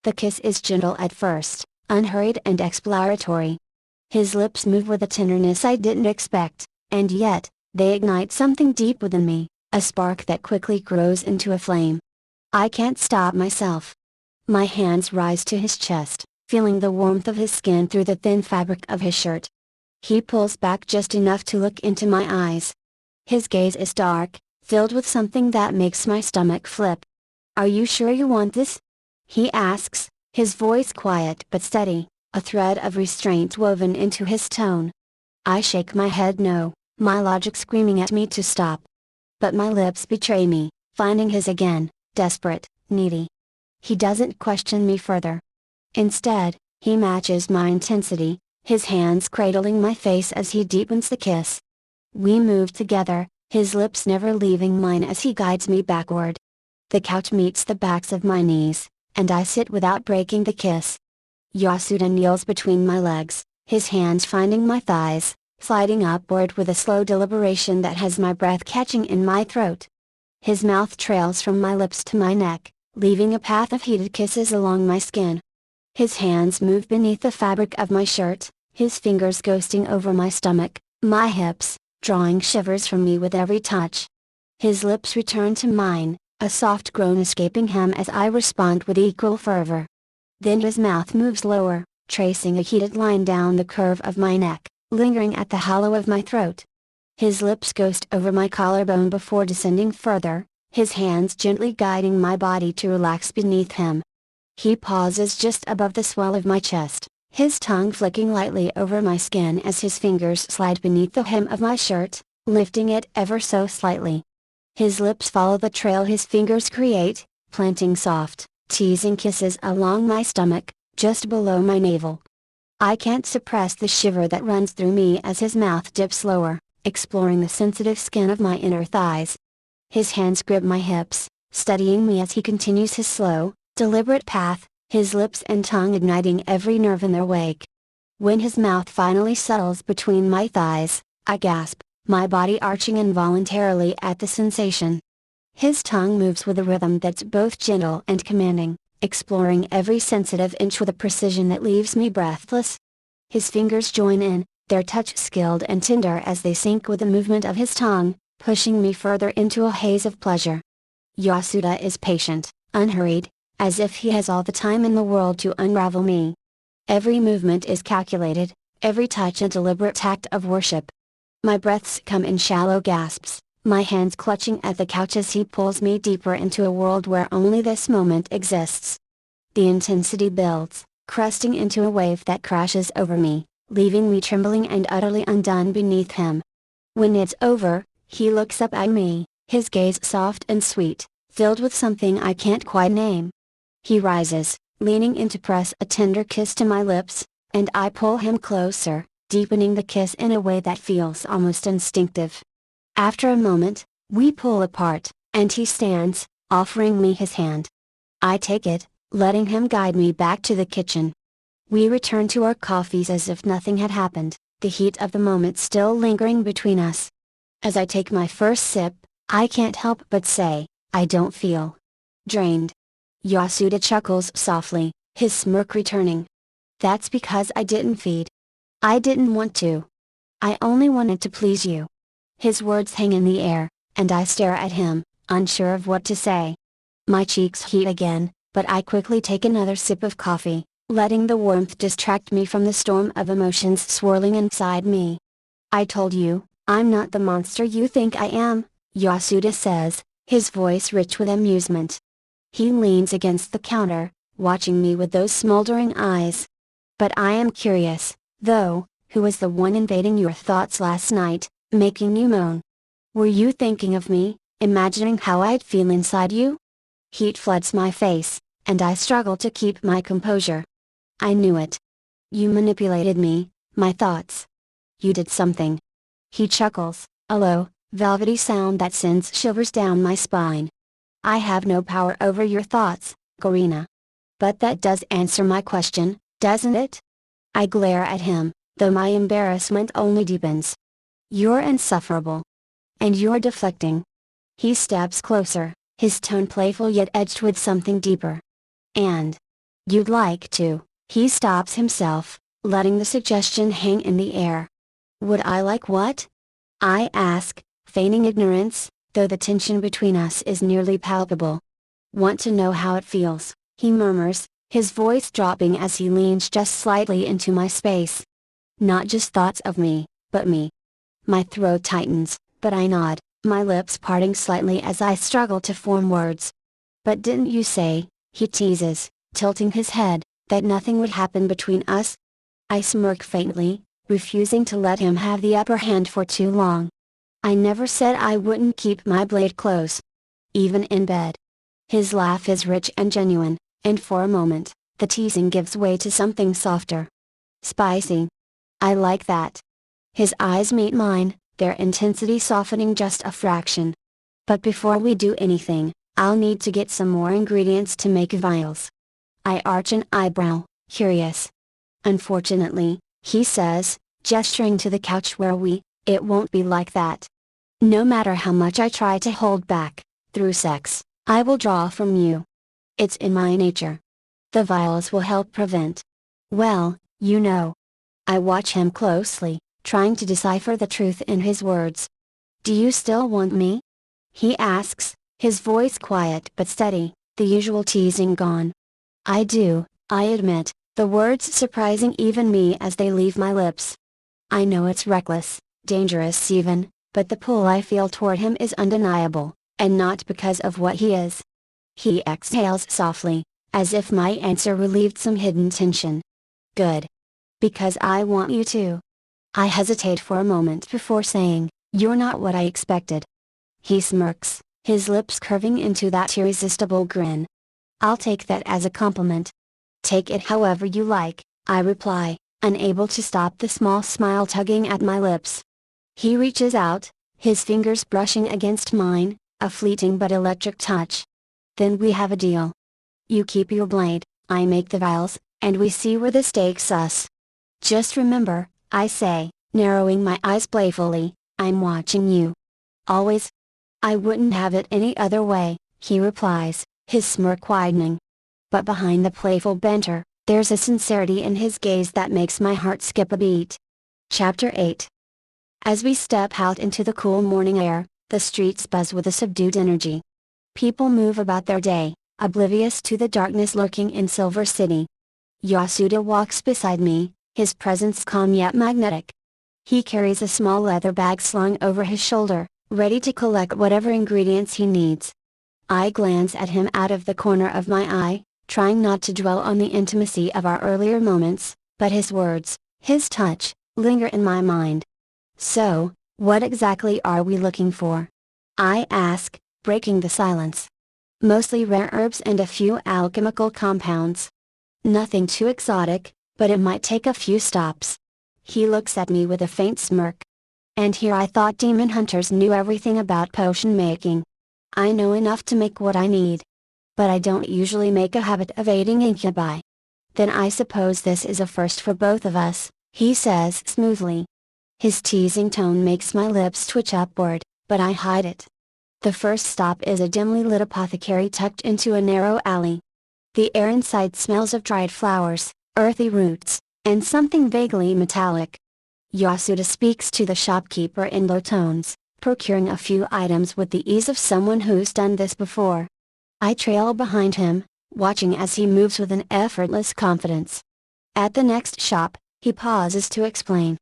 The kiss is gentle at first, unhurried and exploratory. His lips move with a tenderness I didn't expect, and yet, they ignite something deep within me, a spark that quickly grows into a flame. I can't stop myself. My hands rise to his chest, feeling the warmth of his skin through the thin fabric of his shirt. He pulls back just enough to look into my eyes. His gaze is dark, filled with something that makes my stomach flip. "Are you sure you want this?" he asks, his voice quiet but steady, a thread of restraint woven into his tone. I shake my head no, my logic screaming at me to stop. But my lips betray me, finding his again, desperate, needy. He doesn't question me further. Instead, he matches my intensity, his hands cradling my face as he deepens the kiss. We move together, his lips never leaving mine as he guides me backward. The couch meets the backs of my knees, and I sit without breaking the kiss. Yasuda kneels between my legs, his hands finding my thighs, sliding upward with a slow deliberation that has my breath catching in my throat. His mouth trails from my lips to my neck, leaving a path of heated kisses along my skin. His hands move beneath the fabric of my shirt, his fingers ghosting over my stomach, my hips, drawing shivers from me with every touch. His lips return to mine, a soft groan escaping him as I respond with equal fervor. Then his mouth moves lower, tracing a heated line down the curve of my neck, lingering at the hollow of my throat. His lips ghost over my collarbone before descending further, his hands gently guiding my body to relax beneath him. He pauses just above the swell of my chest, his tongue flicking lightly over my skin as his fingers slide beneath the hem of my shirt, lifting it ever so slightly. His lips follow the trail his fingers create, planting soft, teasing kisses along my stomach, just below my navel. I can't suppress the shiver that runs through me as his mouth dips lower, exploring the sensitive skin of my inner thighs. His hands grip my hips, steadying me as he continues his slow, deliberate path, his lips and tongue igniting every nerve in their wake. When his mouth finally settles between my thighs, I gasp, my body arching involuntarily at the sensation. His tongue moves with a rhythm that's both gentle and commanding, exploring every sensitive inch with a precision that leaves me breathless. His fingers join in, their touch skilled and tender as they sync with the movement of his tongue, pushing me further into a haze of pleasure. Yasuda is patient, unhurried, as if he has all the time in the world to unravel me. Every movement is calculated, every touch a deliberate act of worship. My breaths come in shallow gasps, my hands clutching at the couch as he pulls me deeper into a world where only this moment exists. The intensity builds, cresting into a wave that crashes over me, leaving me trembling and utterly undone beneath him. When it's over, he looks up at me, his gaze soft and sweet, filled with something I can't quite name. He rises, leaning in to press a tender kiss to my lips, and I pull him closer, deepening the kiss in a way that feels almost instinctive. After a moment, we pull apart, and he stands, offering me his hand. I take it, letting him guide me back to the kitchen. We return to our coffees as if nothing had happened, the heat of the moment still lingering between us. As I take my first sip, I can't help but say, I don't feel drained. Yasuda chuckles softly, his smirk returning. That's because I didn't feed. I didn't want to. I only wanted to please you. His words hang in the air, and I stare at him, unsure of what to say. My cheeks heat again, but I quickly take another sip of coffee, letting the warmth distract me from the storm of emotions swirling inside me. I told you, I'm not the monster you think I am, Yasuda says, his voice rich with amusement. He leans against the counter, watching me with those smoldering eyes. But I am curious, though, who was the one invading your thoughts last night, making you moan? Were you thinking of me, imagining how I'd feel inside you? Heat floods my face, and I struggle to keep my composure. I knew it. You manipulated me, my thoughts. You did something. He chuckles, a low, velvety sound that sends shivers down my spine. I have no power over your thoughts, Karina. But that does answer my question, doesn't it? I glare at him, though my embarrassment only deepens. You're insufferable. And you're deflecting. He steps closer, his tone playful yet edged with something deeper. And you'd like to. He stops himself, letting the suggestion hang in the air. Would I like what? I ask, feigning ignorance, though the tension between us is nearly palpable. Want to know how it feels, he murmurs, his voice dropping as he leans just slightly into my space. Not just thoughts of me, but me. My throat tightens, but I nod, my lips parting slightly as I struggle to form words. But didn't you say, he teases, tilting his head, that nothing would happen between us? I smirk faintly, refusing to let him have the upper hand for too long. I never said I wouldn't keep my blade close. Even in bed. His laugh is rich and genuine, and for a moment, the teasing gives way to something softer. Spicy. I like that. His eyes meet mine, their intensity softening just a fraction. But before we do anything, I'll need to get some more ingredients to make vials. I arch an eyebrow, curious. Unfortunately, he says, gesturing to the couch where it won't be like that. No matter how much I try to hold back, through sex, I will draw from you. It's in my nature. The vials will help prevent. Well, you know. I watch him closely, trying to decipher the truth in his words. Do you still want me? He asks, his voice quiet but steady, the usual teasing gone. I do, I admit, the words surprising even me as they leave my lips. I know it's reckless, dangerous even, but the pull I feel toward him is undeniable, and not because of what he is. He exhales softly, as if my answer relieved some hidden tension. Good. Because I want you to. I hesitate for a moment before saying, "You're not what I expected." He smirks, his lips curving into that irresistible grin. "I'll take that as a compliment." "Take it however you like," I reply, unable to stop the small smile tugging at my lips. He reaches out, his fingers brushing against mine, a fleeting but electric touch. "Then we have a deal. You keep your blade, I make the vials, and we see where this takes us. Just remember," I say, narrowing my eyes playfully, "I'm watching you. Always." "I wouldn't have it any other way," he replies, his smirk widening. But behind the playful banter, there's a sincerity in his gaze that makes my heart skip a beat. Chapter 8. As we step out into the cool morning air, the streets buzz with a subdued energy. People move about their day, oblivious to the darkness lurking in Silver City. Yasuda walks beside me, his presence calm yet magnetic. He carries a small leather bag slung over his shoulder, ready to collect whatever ingredients he needs. I glance at him out of the corner of my eye, trying not to dwell on the intimacy of our earlier moments, but his words, his touch, linger in my mind. "So, what exactly are we looking for?" I ask, breaking the silence. "Mostly rare herbs and a few alchemical compounds. Nothing too exotic, but it might take a few stops." He looks at me with a faint smirk. "And here I thought demon hunters knew everything about potion making. I know enough to make what I need. But I don't usually make a habit of aiding incubi." "Then I suppose this is a first for both of us," he says smoothly. His teasing tone makes my lips twitch upward, but I hide it. The first stop is a dimly lit apothecary tucked into a narrow alley. The air inside smells of dried flowers, earthy roots, and something vaguely metallic. Yasuda speaks to the shopkeeper in low tones, procuring a few items with the ease of someone who's done this before. I trail behind him, watching as he moves with an effortless confidence. At the next shop, he pauses to explain.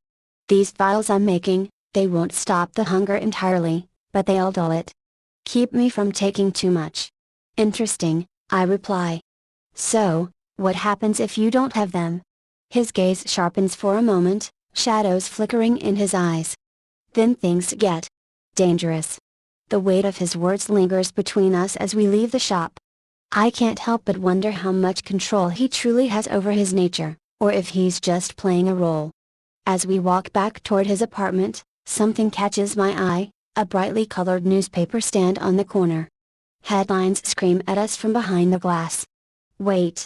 "These vials I'm making, they won't stop the hunger entirely, but they'll dull it. Keep me from taking too much." "Interesting," I reply. "So, what happens if you don't have them?" His gaze sharpens for a moment, shadows flickering in his eyes. "Then things get dangerous." The weight of his words lingers between us as we leave the shop. I can't help but wonder how much control he truly has over his nature, or if he's just playing a role. As we walk back toward his apartment, something catches my eye, a brightly colored newspaper stand on the corner. Headlines scream at us from behind the glass. "Wait."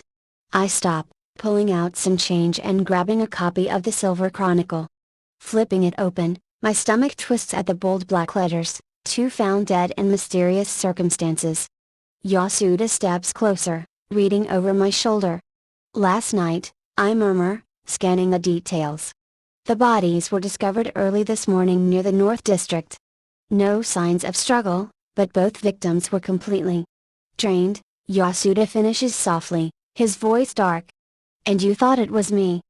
I stop, pulling out some change and grabbing a copy of the Silver Chronicle. Flipping it open, my stomach twists at the bold black letters, "Two found dead in mysterious circumstances." Yasuda steps closer, reading over my shoulder. "Last night," I murmur, scanning the details. "The bodies were discovered early this morning near the North District. No signs of struggle, but both victims were completely drained." Yasuda finishes softly, his voice dark. "And you thought it was me?"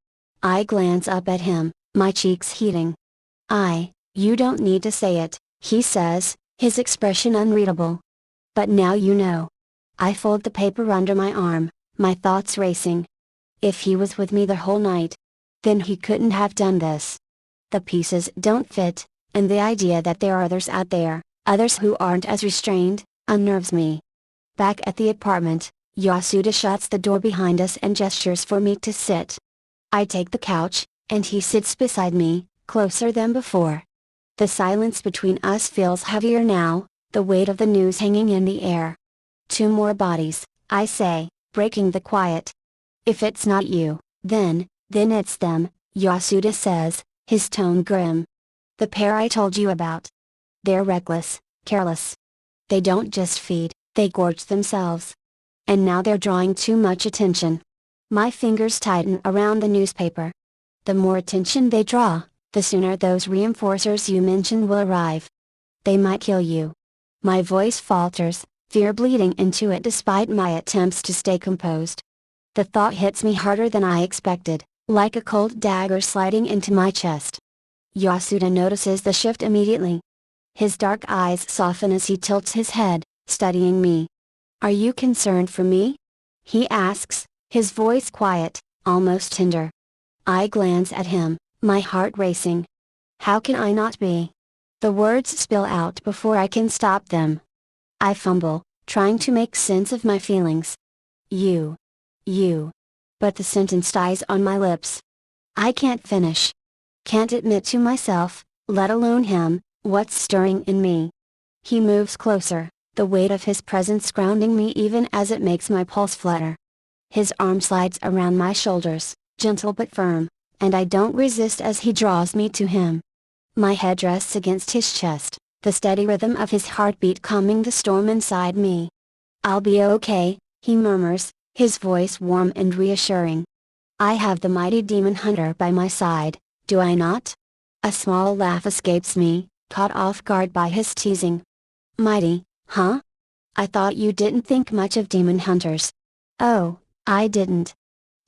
I glance up at him, my cheeks heating. "You don't need to say it," he says, his expression unreadable. "But now you know." I fold the paper under my arm, my thoughts racing. If he was with me the whole night, then he couldn't have done this. The pieces don't fit, and the idea that there are others out there, others who aren't as restrained, unnerves me. Back at the apartment, Yasuda shuts the door behind us and gestures for me to sit. I take the couch, and he sits beside me, closer than before. The silence between us feels heavier now, the weight of the news hanging in the air. "Two more bodies," I say, breaking the quiet. "If it's not you, then it's them," Yasuda says, his tone grim. "The pair I told you about. They're reckless, careless. They don't just feed, they gorge themselves. And now they're drawing too much attention." My fingers tighten around the newspaper. "The more attention they draw, the sooner those reinforcers you mentioned will arrive. They might kill you." My voice falters, fear bleeding into it despite my attempts to stay composed. The thought hits me harder than I expected, like a cold dagger sliding into my chest. Yasuda notices the shift immediately. His dark eyes soften as he tilts his head, studying me. "Are you concerned for me?" he asks, his voice quiet, almost tender. I glance at him, my heart racing. How can I not be? The words spill out before I can stop them. I fumble, trying to make sense of my feelings. You. But the sentence dies on my lips. I can't finish. Can't admit to myself, let alone him, what's stirring in me. He moves closer, the weight of his presence grounding me even as it makes my pulse flutter. His arm slides around my shoulders, gentle but firm, and I don't resist as he draws me to him. My head rests against his chest, the steady rhythm of his heartbeat calming the storm inside me. "I'll be okay," he murmurs, his voice warm and reassuring. I have the mighty demon hunter by my side, do I not? A small laugh escapes me, caught off guard by his teasing. "Mighty, huh? I thought you didn't think much of demon hunters." "Oh, I didn't.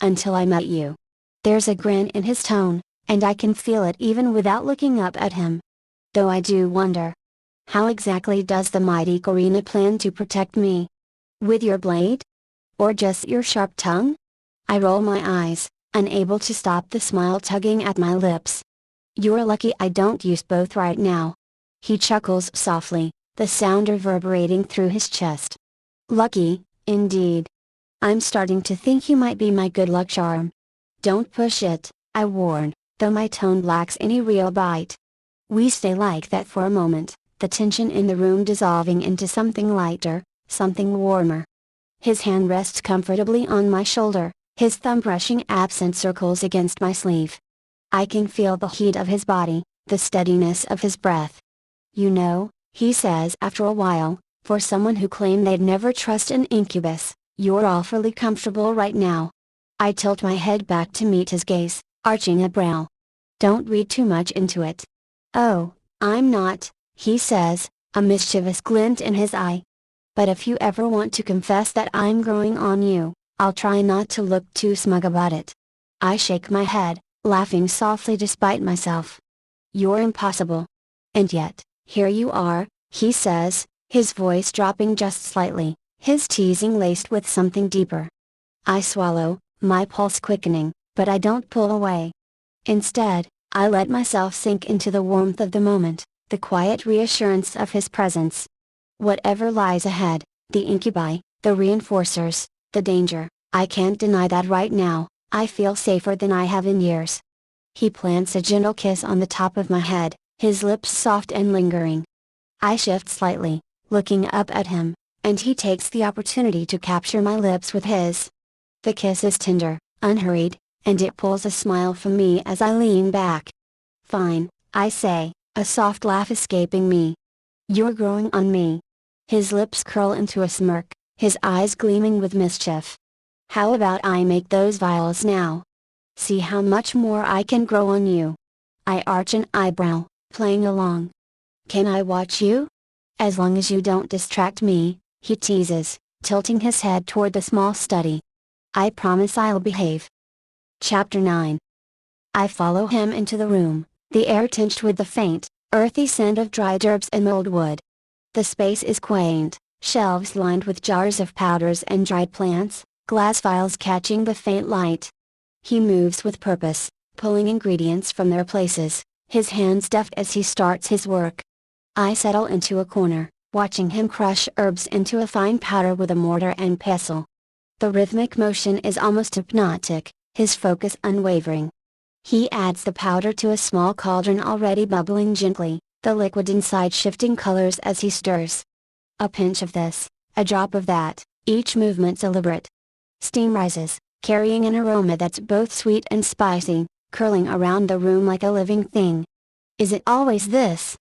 Until I met you." There's a grin in his tone, and I can feel it even without looking up at him. Though I do wonder. How exactly does the mighty Karina plan to protect me? With your blade? Or just your sharp tongue? I roll my eyes, unable to stop the smile tugging at my lips. "You're lucky I don't use both right now." He chuckles softly, the sound reverberating through his chest. "Lucky, indeed. I'm starting to think you might be my good luck charm." "Don't push it," I warn, though my tone lacks any real bite. We stay like that for a moment, the tension in the room dissolving into something lighter, something warmer. His hand rests comfortably on my shoulder, his thumb brushing absent circles against my sleeve. I can feel the heat of his body, the steadiness of his breath. "You know," he says after a while, "for someone who claimed they'd never trust an incubus, you're awfully comfortable right now." I tilt my head back to meet his gaze, arching a brow. "Don't read too much into it." "Oh, I'm not," he says, a mischievous glint in his eye. "But if you ever want to confess that I'm growing on you, I'll try not to look too smug about it." I shake my head, laughing softly despite myself. "You're impossible. And yet, here you are," he says, his voice dropping just slightly, his teasing laced with something deeper. I swallow, my pulse quickening, but I don't pull away. Instead, I let myself sink into the warmth of the moment, the quiet reassurance of his presence. Whatever lies ahead, the incubi, the reinforcers, the danger, I can't deny that right now, I feel safer than I have in years. He plants a gentle kiss on the top of my head, his lips soft and lingering. I shift slightly, looking up at him, and he takes the opportunity to capture my lips with his. The kiss is tender, unhurried, and it pulls a smile from me as I lean back. "Fine," I say, a soft laugh escaping me. "You're growing on me." His lips curl into a smirk, his eyes gleaming with mischief. "How about I make those vials now? See how much more I can grow on you." I arch an eyebrow, playing along. "Can I watch you?" "As long as you don't distract me," he teases, tilting his head toward the small study. "I promise I'll behave." Chapter 9. I follow him into the room, the air tinged with the faint, earthy scent of dried herbs and mold wood. The space is quaint, shelves lined with jars of powders and dried plants, glass vials catching the faint light. He moves with purpose, pulling ingredients from their places, his hands deft as he starts his work. I settle into a corner, watching him crush herbs into a fine powder with a mortar and pestle. The rhythmic motion is almost hypnotic, his focus unwavering. He adds the powder to a small cauldron already bubbling gently, the liquid inside shifting colors as he stirs. A pinch of this, a drop of that, each movement deliberate. Steam rises, carrying an aroma that's both sweet and spicy, curling around the room like a living thing. "Is it always this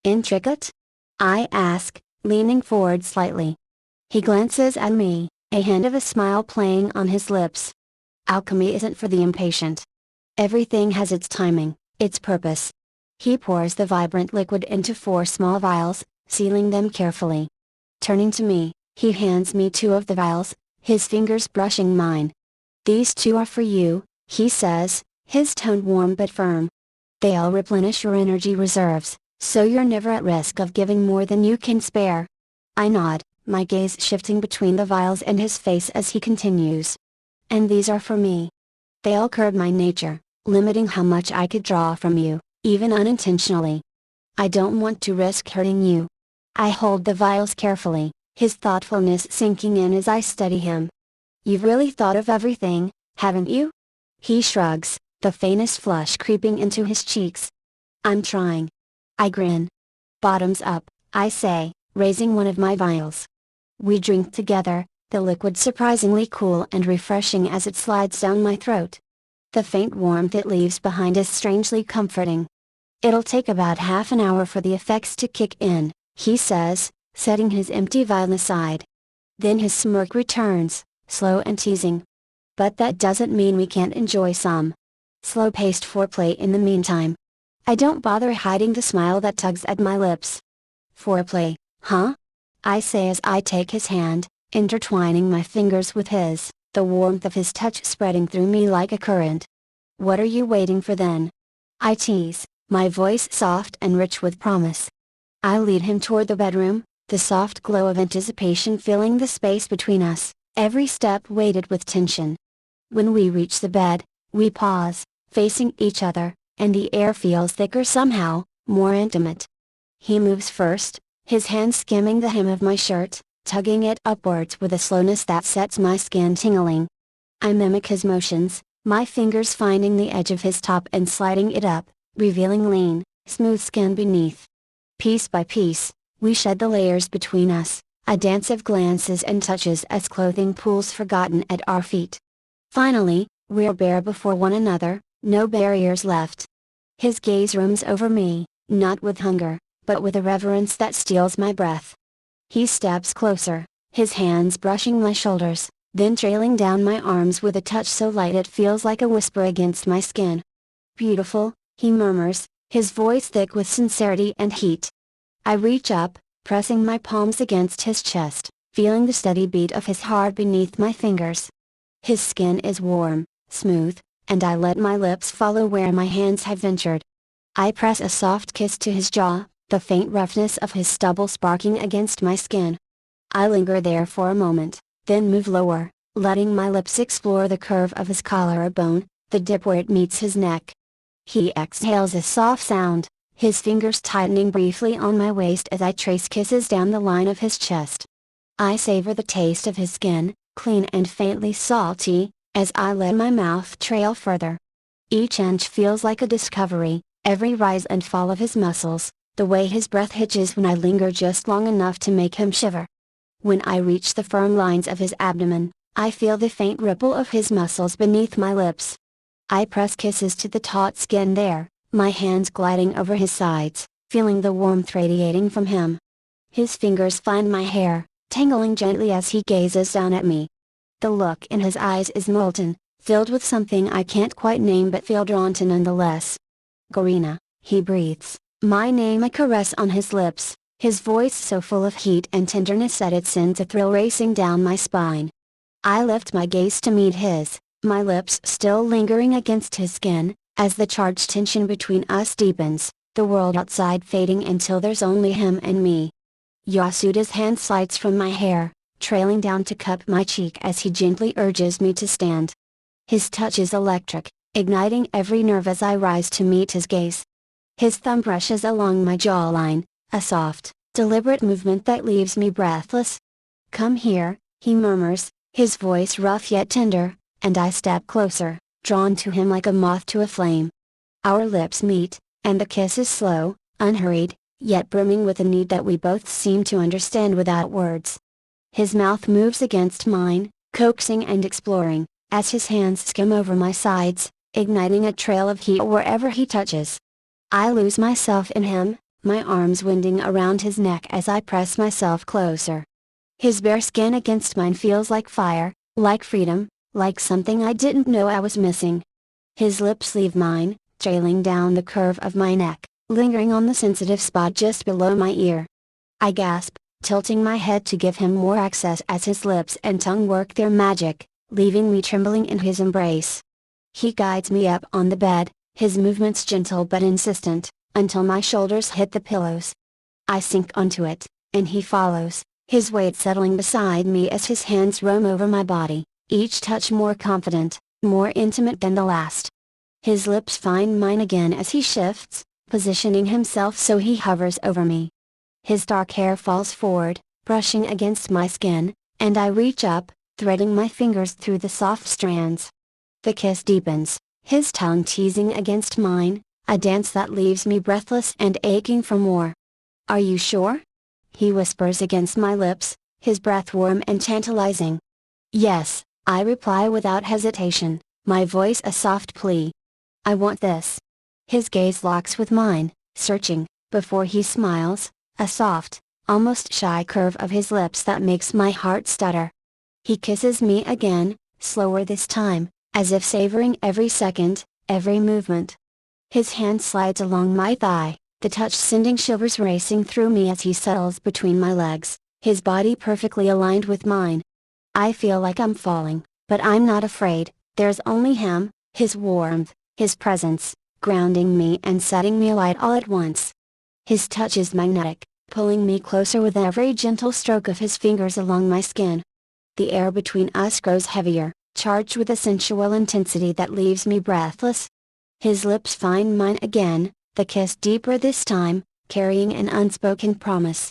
intricate?" I ask, leaning forward slightly. He glances at me, a hint of a smile playing on his lips. "Alchemy isn't for the impatient. Everything has its timing, its purpose." He pours the vibrant liquid into 4 small vials, sealing them carefully. Turning to me, he hands me 2 of the vials, his fingers brushing mine. "These 2 are for you," he says, his tone warm but firm. They'll replenish your energy reserves, so you're never at risk of giving more than you can spare. I nod, my gaze shifting between the vials and his face as he continues. And these are for me. They'll curb my nature, limiting how much I could draw from you, even unintentionally. I don't want to risk hurting you. I hold the vials carefully, his thoughtfulness sinking in as I study him. You've really thought of everything, haven't you? He shrugs, the faintest flush creeping into his cheeks. I'm trying. I grin. Bottoms up, I say, raising one of my vials. We drink together, the liquid surprisingly cool and refreshing as it slides down my throat. The faint warmth it leaves behind is strangely comforting. It'll take about half an hour for the effects to kick in, he says, setting his empty vial aside. Then his smirk returns, slow and teasing. But that doesn't mean we can't enjoy some slow-paced foreplay in the meantime. I don't bother hiding the smile that tugs at my lips. Foreplay, huh? I say as I take his hand, intertwining my fingers with his, the warmth of his touch spreading through me like a current. What are you waiting for then? I tease, my voice soft and rich with promise. I lead him toward the bedroom, the soft glow of anticipation filling the space between us, every step weighted with tension. When we reach the bed, we pause, facing each other, and the air feels thicker somehow, more intimate. He moves first, his hand skimming the hem of my shirt, tugging it upwards with a slowness that sets my skin tingling. I mimic his motions, my fingers finding the edge of his top and sliding it up, revealing lean, smooth skin beneath. Piece by piece, we shed the layers between us, a dance of glances and touches as clothing pools forgotten at our feet. Finally, we're bare before one another, no barriers left. His gaze roams over me, not with hunger, but with a reverence that steals my breath. He steps closer, his hands brushing my shoulders, then trailing down my arms with a touch so light it feels like a whisper against my skin. Beautiful, he murmurs, his voice thick with sincerity and heat. I reach up, pressing my palms against his chest, feeling the steady beat of his heart beneath my fingers. His skin is warm, smooth, and I let my lips follow where my hands have ventured. I press a soft kiss to his jaw, the faint roughness of his stubble sparking against my skin. I linger there for a moment, then move lower, letting my lips explore the curve of his collarbone, the dip where it meets his neck. He exhales a soft sound, his fingers tightening briefly on my waist as I trace kisses down the line of his chest. I savor the taste of his skin, clean and faintly salty, as I let my mouth trail further. Each inch feels like a discovery, every rise and fall of his muscles, the way his breath hitches when I linger just long enough to make him shiver. When I reach the firm lines of his abdomen, I feel the faint ripple of his muscles beneath my lips. I press kisses to the taut skin there, my hands gliding over his sides, feeling the warmth radiating from him. His fingers find my hair, tangling gently as he gazes down at me. The look in his eyes is molten, filled with something I can't quite name but feel drawn to nonetheless. Garina, he breathes, my name a caress on his lips, his voice so full of heat and tenderness that it sends a thrill racing down my spine. I lift my gaze to meet his, my lips still lingering against his skin, as the charged tension between us deepens, the world outside fading until there's only him and me. Yasuda's hand slides from my hair, trailing down to cup my cheek as he gently urges me to stand. His touch is electric, igniting every nerve as I rise to meet his gaze. His thumb brushes along my jawline, a soft, deliberate movement that leaves me breathless. Come here, he murmurs, his voice rough yet tender, and I step closer, drawn to him like a moth to a flame. Our lips meet, and the kiss is slow, unhurried, yet brimming with a need that we both seem to understand without words. His mouth moves against mine, coaxing and exploring, as his hands skim over my sides, igniting a trail of heat wherever he touches. I lose myself in him, my arms winding around his neck as I press myself closer. His bare skin against mine feels like fire, like freedom, like something I didn't know I was missing. His lips leave mine, trailing down the curve of my neck, lingering on the sensitive spot just below my ear. I gasp, tilting my head to give him more access as his lips and tongue work their magic, leaving me trembling in his embrace. He guides me up on the bed, His movements gentle but insistent, until my shoulders hit the pillows. I sink onto it, and he follows, his weight settling beside me as his hands roam over my body, each touch more confident, more intimate than the last. His lips find mine again as he shifts, positioning himself so he hovers over me. His dark hair falls forward, brushing against my skin, and I reach up, threading my fingers through the soft strands. The kiss deepens, his tongue teasing against mine, a dance that leaves me breathless and aching for more. "Are you sure?" he whispers against my lips, his breath warm and tantalizing. "Yes," I reply without hesitation, my voice a soft plea. "I want this." His gaze locks with mine, searching, before he smiles, a soft, almost shy curve of his lips that makes my heart stutter. He kisses me again, slower this time, as if savoring every second, every movement. His hand slides along my thigh, the touch sending shivers racing through me as he settles between my legs, his body perfectly aligned with mine. I feel like I'm falling, but I'm not afraid. There's only him, his warmth, his presence, grounding me and setting me alight all at once. His touch is magnetic, pulling me closer with every gentle stroke of his fingers along my skin. The air between us grows heavier, charged with a sensual intensity that leaves me breathless. His lips find mine again, the kiss deeper this time, carrying an unspoken promise.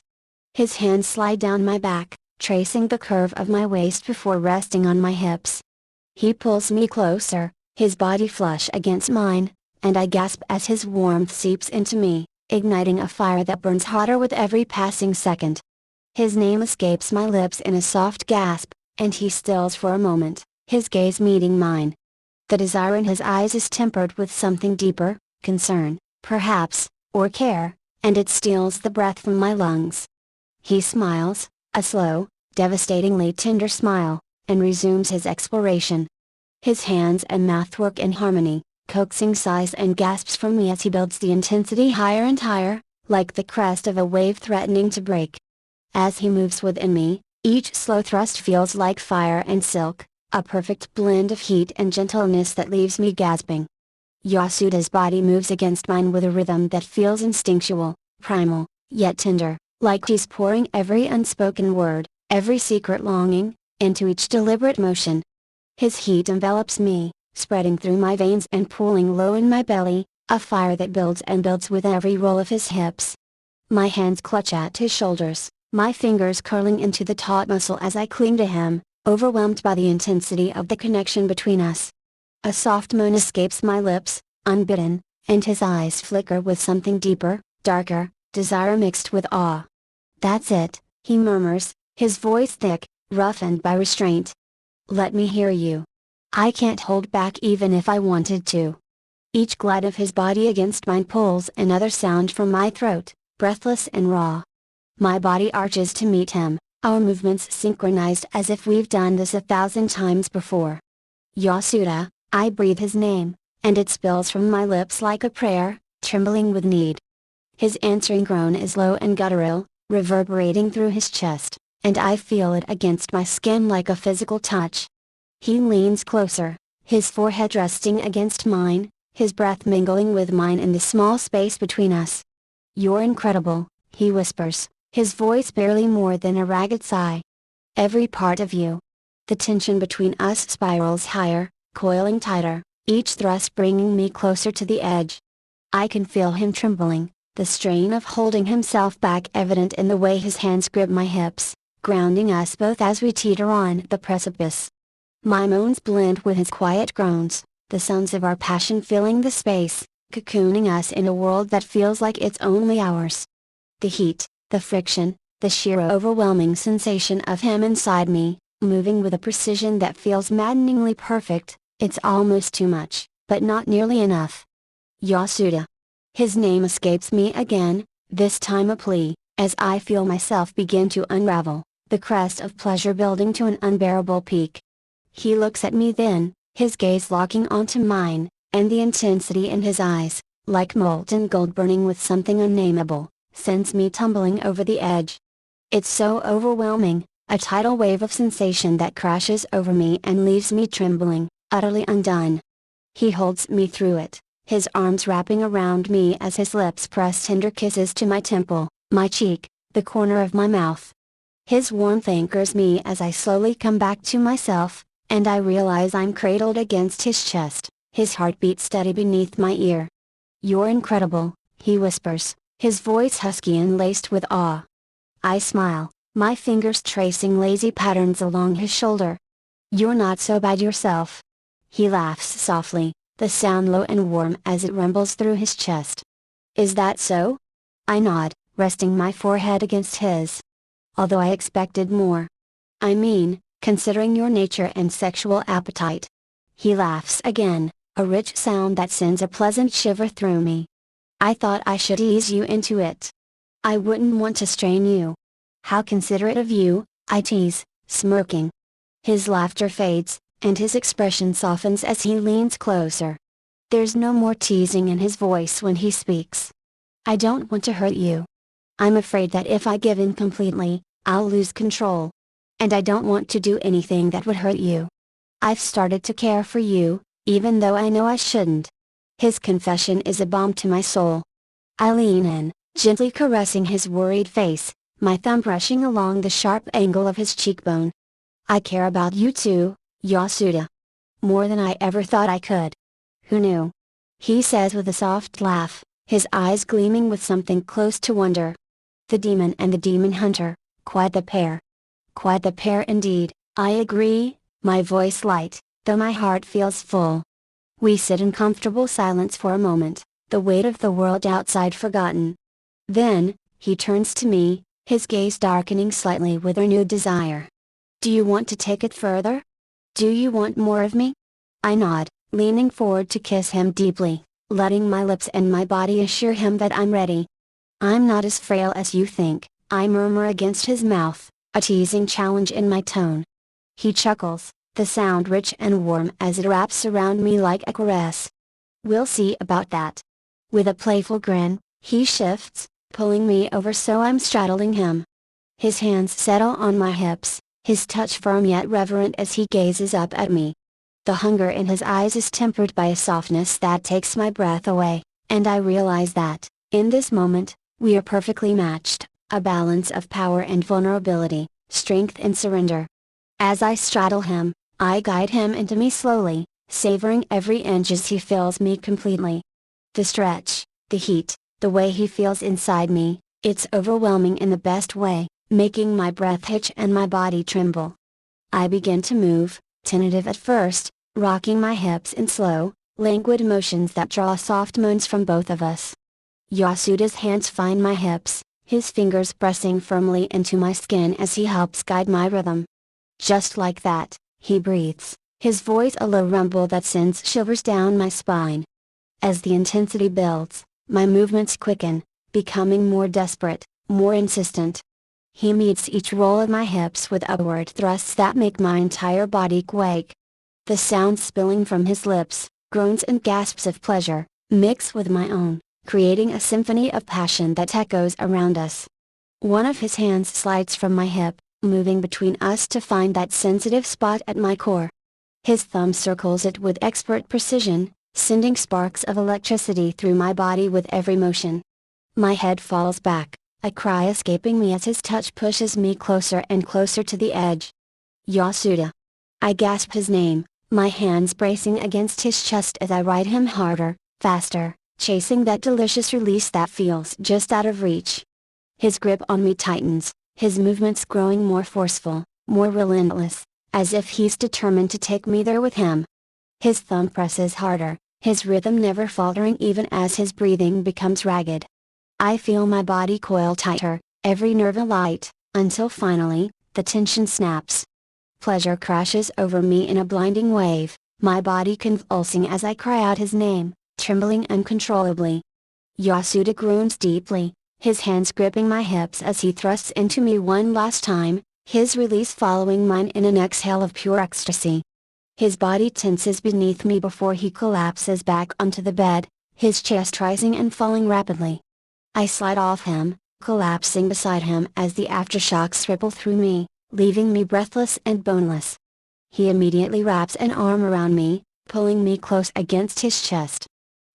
His hands slide down my back, tracing the curve of my waist before resting on my hips. He pulls me closer, his body flush against mine, and I gasp as his warmth seeps into me, igniting a fire that burns hotter with every passing second. His name escapes my lips in a soft gasp, and he stills for a moment, his gaze meeting mine. The desire in his eyes is tempered with something deeper, concern, perhaps, or care, and it steals the breath from my lungs. He smiles, a slow, devastatingly tender smile, and resumes his exploration. His hands and mouth work in harmony, coaxing sighs and gasps from me as he builds the intensity higher and higher, like the crest of a wave threatening to break. As he moves within me, each slow thrust feels like fire and silk, a perfect blend of heat and gentleness that leaves me gasping. Yasuda's body moves against mine with a rhythm that feels instinctual, primal, yet tender, like he's pouring every unspoken word, every secret longing, into each deliberate motion. His heat envelops me, spreading through my veins and pooling low in my belly, a fire that builds and builds with every roll of his hips. My hands clutch at his shoulders, my fingers curling into the taut muscle as I cling to him, overwhelmed by the intensity of the connection between us. A soft moan escapes my lips, unbidden, and his eyes flicker with something deeper, darker, desire mixed with awe. "That's it," he murmurs, his voice thick, roughened by restraint. "Let me hear you. I can't hold back even if I wanted to." Each glide of his body against mine pulls another sound from my throat, breathless and raw. My body arches to meet him, our movements synchronized as if we've done this 1,000 times before. "Yasuda," I breathe his name, and it spills from my lips like a prayer, trembling with need. His answering groan is low and guttural, reverberating through his chest, and I feel it against my skin like a physical touch. He leans closer, his forehead resting against mine, his breath mingling with mine in the small space between us. "You're incredible," he whispers, his voice barely more than a ragged sigh. "Every part of you." The tension between us spirals higher, coiling tighter, each thrust bringing me closer to the edge. I can feel him trembling, the strain of holding himself back evident in the way his hands grip my hips, grounding us both as we teeter on the precipice. My moans blend with his quiet groans, the sounds of our passion filling the space, cocooning us in a world that feels like it's only ours. The heat, the friction, the sheer overwhelming sensation of him inside me, moving with a precision that feels maddeningly perfect, it's almost too much, but not nearly enough. "Yasuda." His name escapes me again, this time a plea, as I feel myself begin to unravel, the crest of pleasure building to an unbearable peak. He looks at me then, his gaze locking onto mine, and the intensity in his eyes, like molten gold burning with something unnameable, sends me tumbling over the edge. It's so overwhelming, a tidal wave of sensation that crashes over me and leaves me trembling, utterly undone. He holds me through it, his arms wrapping around me as his lips press tender kisses to my temple, my cheek, the corner of my mouth. His warmth anchors me as I slowly come back to myself, and I realize I'm cradled against his chest, his heartbeat steady beneath my ear. "You're incredible," he whispers, his voice husky and laced with awe. I smile, my fingers tracing lazy patterns along his shoulder. "You're not so bad yourself." He laughs softly, the sound low and warm as it rumbles through his chest. "Is that so?" I nod, resting my forehead against his. "Although I expected more. I mean, considering your nature and sexual appetite." He laughs again, a rich sound that sends a pleasant shiver through me. "I thought I should ease you into it. I wouldn't want to strain you." "How considerate of you," I tease, smirking. His laughter fades, and his expression softens as he leans closer. There's no more teasing in his voice when he speaks. "I don't want to hurt you. I'm afraid that if I give in completely, I'll lose control. And I don't want to do anything that would hurt you. I've started to care for you, even though I know I shouldn't." His confession is a balm to my soul. I lean in, gently caressing his worried face, my thumb brushing along the sharp angle of his cheekbone. "I care about you too, Yasuda. More than I ever thought I could." "Who knew?" he says with a soft laugh, his eyes gleaming with something close to wonder. "The demon and the demon hunter, quite the pair." "Quite the pair indeed," I agree, my voice light, though my heart feels full. We sit in comfortable silence for a moment, the weight of the world outside forgotten. Then, he turns to me, his gaze darkening slightly with renewed desire. "Do you want to take it further? Do you want more of me?" I nod, leaning forward to kiss him deeply, letting my lips and my body assure him that I'm ready. "I'm not as frail as you think," I murmur against his mouth, a teasing challenge in my tone. He chuckles, the sound rich and warm as it wraps around me like a caress. "We'll see about that." With a playful grin, he shifts, pulling me over so I'm straddling him. His hands settle on my hips, his touch firm yet reverent as he gazes up at me. The hunger in his eyes is tempered by a softness that takes my breath away, and I realize that, in this moment, we are perfectly matched, a balance of power and vulnerability, strength and surrender. As I straddle him, I guide him into me slowly, savoring every inch as he fills me completely. The stretch, the heat, the way he feels inside me, it's overwhelming in the best way, making my breath hitch and my body tremble. I begin to move, tentative at first, rocking my hips in slow, languid motions that draw soft moans from both of us. Yasuda's hands find my hips, his fingers pressing firmly into my skin as he helps guide my rhythm. Just like that, he breathes, his voice a low rumble that sends shivers down my spine. As the intensity builds, my movements quicken, becoming more desperate, more insistent. He meets each roll of my hips with upward thrusts that make my entire body quake. The sounds spilling from his lips, groans and gasps of pleasure, mix with my own, creating a symphony of passion that echoes around us. One of his hands slides from my hip, moving between us to find that sensitive spot at my core. His thumb circles it with expert precision, sending sparks of electricity through my body with every motion. My head falls back, a cry escaping me as his touch pushes me closer and closer to the edge. "Yasuda." I gasp his name, my hands bracing against his chest as I ride him harder, faster, chasing that delicious release that feels just out of reach. His grip on me tightens, his movements growing more forceful, more relentless, as if he's determined to take me there with him. His thumb presses harder, his rhythm never faltering even as his breathing becomes ragged. I feel my body coil tighter, every nerve alight, until finally, the tension snaps. Pleasure crashes over me in a blinding wave, my body convulsing as I cry out his name, trembling uncontrollably. Yasuda groans deeply, his hands gripping my hips as he thrusts into me one last time, his release following mine in an exhale of pure ecstasy. His body tenses beneath me before he collapses back onto the bed, his chest rising and falling rapidly. I slide off him, collapsing beside him as the aftershocks ripple through me, leaving me breathless and boneless. He immediately wraps an arm around me, pulling me close against his chest.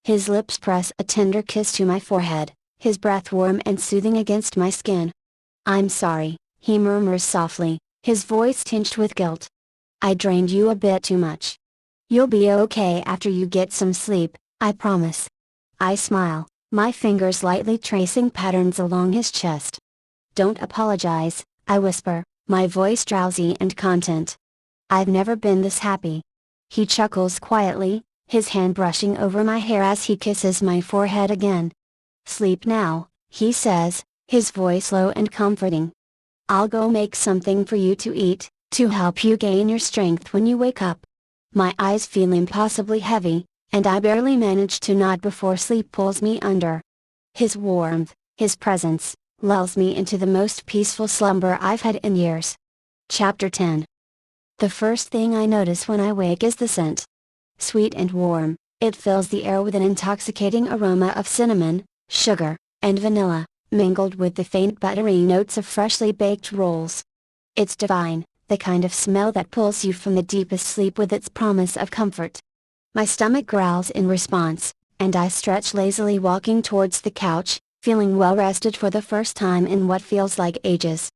His lips press a tender kiss to my forehead, his breath warm and soothing against my skin. "I'm sorry," he murmurs softly, his voice tinged with guilt. "I drained you a bit too much. You'll be okay after you get some sleep, I promise." I smile, my fingers lightly tracing patterns along his chest. "Don't apologize," I whisper, my voice drowsy and content. "I've never been this happy." He chuckles quietly, his hand brushing over my hair as he kisses my forehead again. "Sleep now," he says, his voice low and comforting. "I'll go make something for you to eat, to help you gain your strength when you wake up." My eyes feel impossibly heavy, and I barely manage to nod before sleep pulls me under. His warmth, his presence, lulls me into the most peaceful slumber I've had in years. Chapter 10. The first thing I notice when I wake is the scent. Sweet and warm, it fills the air with an intoxicating aroma of cinnamon, sugar, and vanilla, mingled with the faint buttery notes of freshly baked rolls. It's divine, the kind of smell that pulls you from the deepest sleep with its promise of comfort. My stomach growls in response, and I stretch lazily, walking towards the couch, feeling well rested for the first time in what feels like ages.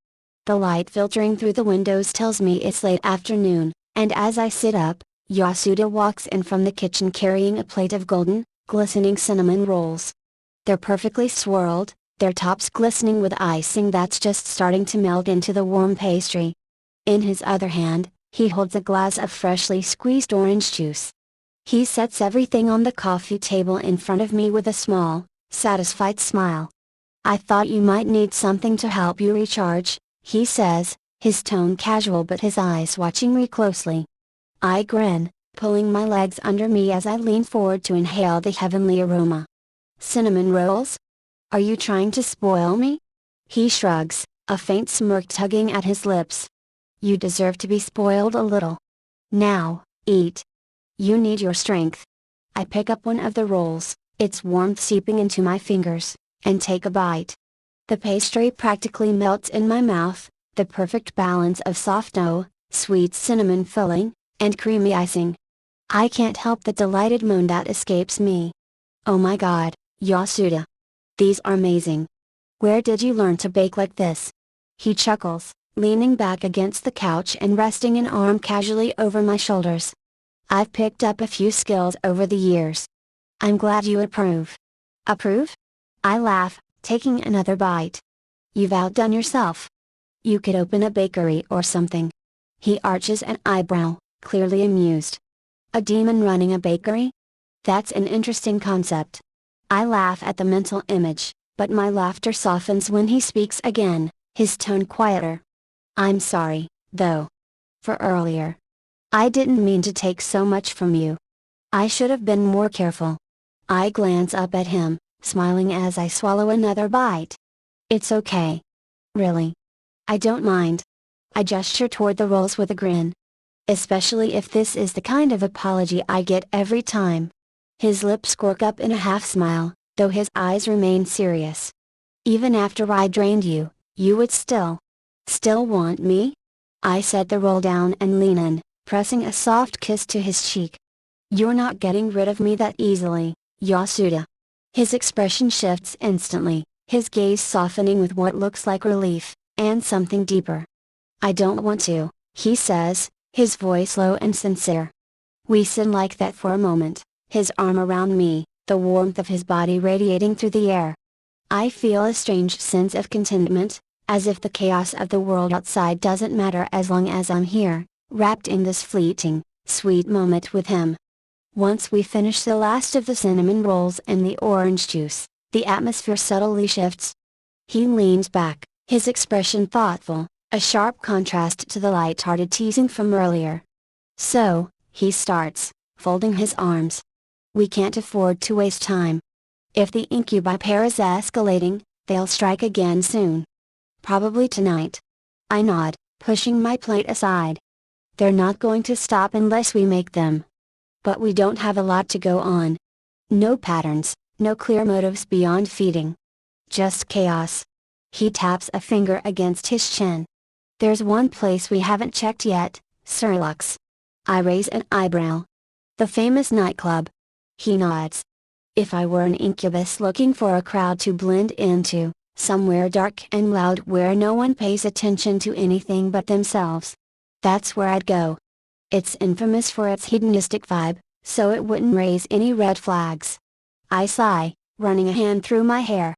The light filtering through the windows tells me it's late afternoon, and as I sit up, Yasuda walks in from the kitchen carrying a plate of golden, glistening cinnamon rolls. They're perfectly swirled, their tops glistening with icing that's just starting to melt into the warm pastry. In his other hand, he holds a glass of freshly squeezed orange juice. He sets everything on the coffee table in front of me with a small, satisfied smile. "I thought you might need something to help you recharge," he says, his tone casual but his eyes watching me closely. I grin, pulling my legs under me as I lean forward to inhale the heavenly aroma. "Cinnamon rolls? Are you trying to spoil me?" He shrugs, a faint smirk tugging at his lips. "You deserve to be spoiled a little. Now, eat. You need your strength." I pick up one of the rolls, its warmth seeping into my fingers, and take a bite. The pastry practically melts in my mouth, the perfect balance of soft dough, sweet cinnamon filling, and creamy icing. I can't help the delighted moan that escapes me. "Oh my god, Yasuda! These are amazing. Where did you learn to bake like this?" He chuckles, leaning back against the couch and resting an arm casually over my shoulders. "I've picked up a few skills over the years." "I'm glad you approve." "Approve?" I laugh, taking another bite. "You've outdone yourself. You could open a bakery or something." He arches an eyebrow, clearly amused. "A demon running a bakery? That's an interesting concept." I laugh at the mental image, but my laughter softens when he speaks again, his tone quieter. "I'm sorry, though. For earlier. I didn't mean to take so much from you. I should have been more careful." I glance up at him, smiling as I swallow another bite. "It's okay. Really. I don't mind." I gesture toward the rolls with a grin. "Especially if this is the kind of apology I get every time." His lips quirk up in a half smile, though his eyes remain serious. "Even after I drained you, you would still want me?" I set the roll down and lean in, pressing a soft kiss to his cheek. "You're not getting rid of me that easily, Yasuda." His expression shifts instantly, his gaze softening with what looks like relief, and something deeper. "I don't want to," he says, his voice low and sincere. We sit like that for a moment, his arm around me, the warmth of his body radiating through the air. I feel a strange sense of contentment, as if the chaos of the world outside doesn't matter as long as I'm here, wrapped in this fleeting, sweet moment with him. Once we finish the last of the cinnamon rolls and the orange juice, the atmosphere subtly shifts. He leans back, his expression thoughtful, a sharp contrast to the light-hearted teasing from earlier. "So," he starts, folding his arms. "We can't afford to waste time. If the Incubi pair is escalating, they'll strike again soon. Probably tonight." I nod, pushing my plate aside. "They're not going to stop unless we make them. But we don't have a lot to go on. No patterns, no clear motives beyond feeding. Just chaos." He taps a finger against his chin. "There's one place we haven't checked yet, Surlux." I raise an eyebrow. "The famous nightclub?" He nods. If I were an incubus looking for a crowd to blend into, somewhere dark and loud where no one pays attention to anything but themselves, that's where I'd go. It's infamous for its hedonistic vibe, so it wouldn't raise any red flags. I sigh, running a hand through my hair.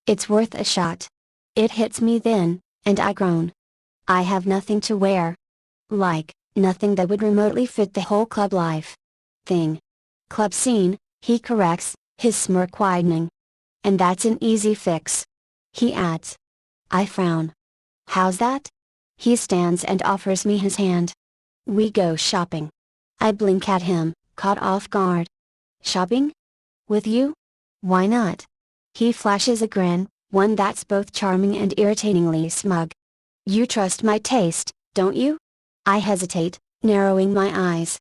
It's worth a shot. It hits me then, and I groan. I have nothing to wear. Like, nothing that would remotely fit the whole club life thing. Club scene, he corrects, his smirk widening. And that's an easy fix. He adds. I frown. How's that? He stands and offers me his hand. We go shopping. I blink at him, caught off guard. Shopping? With you? Why not? He flashes a grin, one that's both charming and irritatingly smug. You trust my taste, don't you? I hesitate, narrowing my eyes.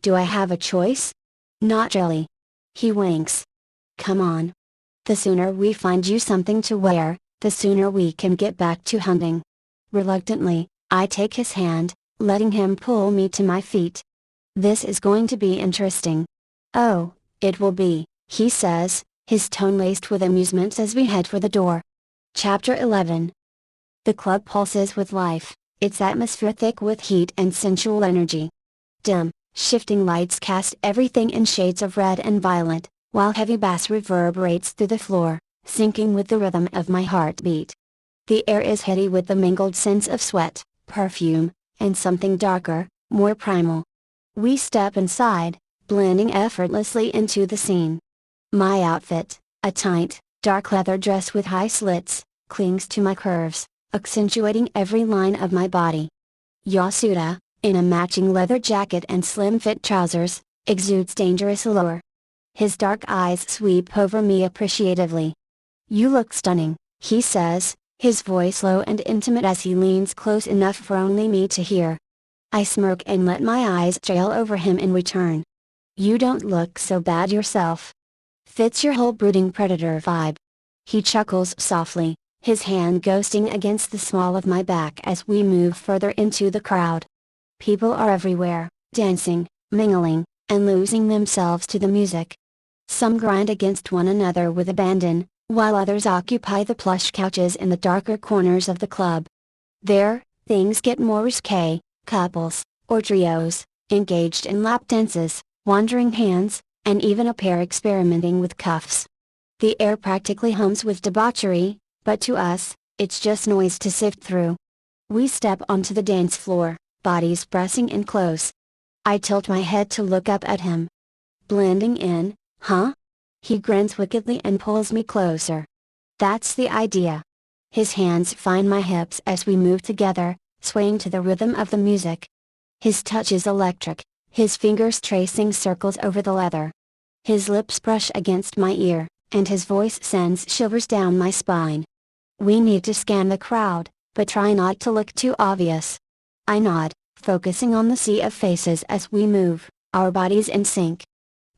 Do I have a choice? Not really. He winks. Come on. The sooner we find you something to wear, the sooner we can get back to hunting. Reluctantly, I take his hand, letting him pull me to my feet. This is going to be interesting. Oh, it will be, he says, his tone laced with amusement as we head for the door. Chapter 11. The club pulses with life, its atmosphere thick with heat and sensual energy. Dim, shifting lights cast everything in shades of red and violet, while heavy bass reverberates through the floor, syncing with the rhythm of my heartbeat. The air is heady with the mingled scents of sweat, perfume, and something darker, more primal. We step inside, blending effortlessly into the scene. My outfit, a tight, dark leather dress with high slits, clings to my curves, accentuating every line of my body. Yasuda, in a matching leather jacket and slim-fit trousers, exudes dangerous allure. His dark eyes sweep over me appreciatively. You look stunning, he says, his voice low and intimate as he leans close enough for only me to hear. I smirk and let my eyes trail over him in return. You don't look so bad yourself. Fits your whole brooding predator vibe. He chuckles softly, his hand ghosting against the small of my back as we move further into the crowd. People are everywhere, dancing, mingling, and losing themselves to the music. Some grind against one another with abandon, while others occupy the plush couches in the darker corners of the club. There, things get more risque, couples, or trios, engaged in lap dances, wandering hands, and even a pair experimenting with cuffs. The air practically hums with debauchery, but to us, it's just noise to sift through. We step onto the dance floor, bodies pressing in close. I tilt my head to look up at him. Blending in, huh? He grins wickedly and pulls me closer. That's the idea. His hands find my hips as we move together, swaying to the rhythm of the music. His touch is electric, his fingers tracing circles over the leather. His lips brush against my ear, and his voice sends shivers down my spine. We need to scan the crowd, but try not to look too obvious. I nod, focusing on the sea of faces as we move, our bodies in sync.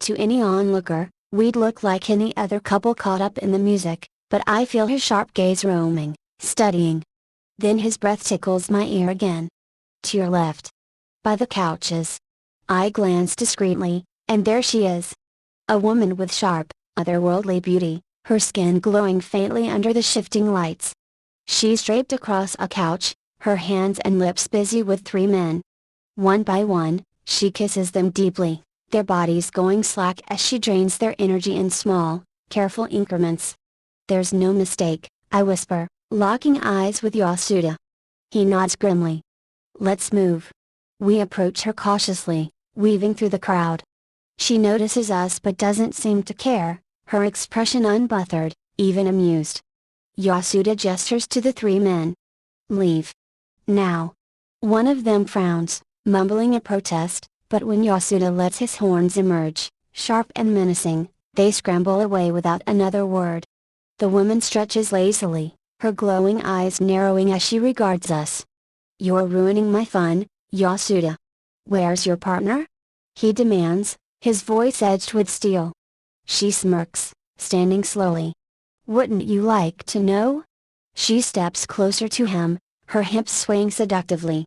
To any onlooker, we'd look like any other couple caught up in the music, but I feel his sharp gaze roaming, studying. Then his breath tickles my ear again. To your left. By the couches. I glance discreetly, and there she is. A woman with sharp, otherworldly beauty, her skin glowing faintly under the shifting lights. She's draped across a couch, her hands and lips busy with three men. One by one, she kisses them deeply, their bodies going slack as she drains their energy in small, careful increments. There's no mistake, I whisper, locking eyes with Yasuda. He nods grimly. Let's move. We approach her cautiously, weaving through the crowd. She notices us but doesn't seem to care, her expression unbothered, even amused. Yasuda gestures to the three men. Leave. Now. One of them frowns, mumbling a protest, but when Yasuda lets his horns emerge, sharp and menacing, they scramble away without another word. The woman stretches lazily, her glowing eyes narrowing as she regards us. You're ruining my fun, Yasuda. Where's your partner? He demands, his voice edged with steel. She smirks, standing slowly. Wouldn't you like to know? She steps closer to him, her hips swaying seductively.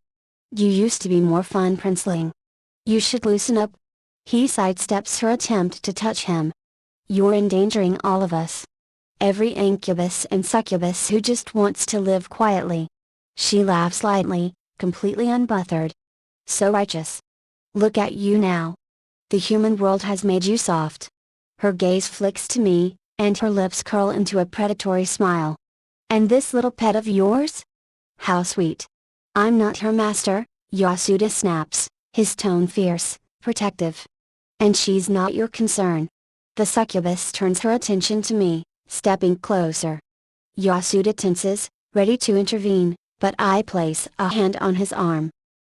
You used to be more fun, princeling. You should loosen up. He sidesteps her attempt to touch him. You're endangering all of us. Every incubus and succubus who just wants to live quietly. She laughs lightly, completely unbothered. So righteous. Look at you now. The human world has made you soft. Her gaze flicks to me, and her lips curl into a predatory smile. And this little pet of yours? How sweet. I'm not her master, Yasuda snaps, his tone fierce, protective. And she's not your concern. The succubus turns her attention to me, stepping closer. Yasuda tenses, ready to intervene, but I place a hand on his arm.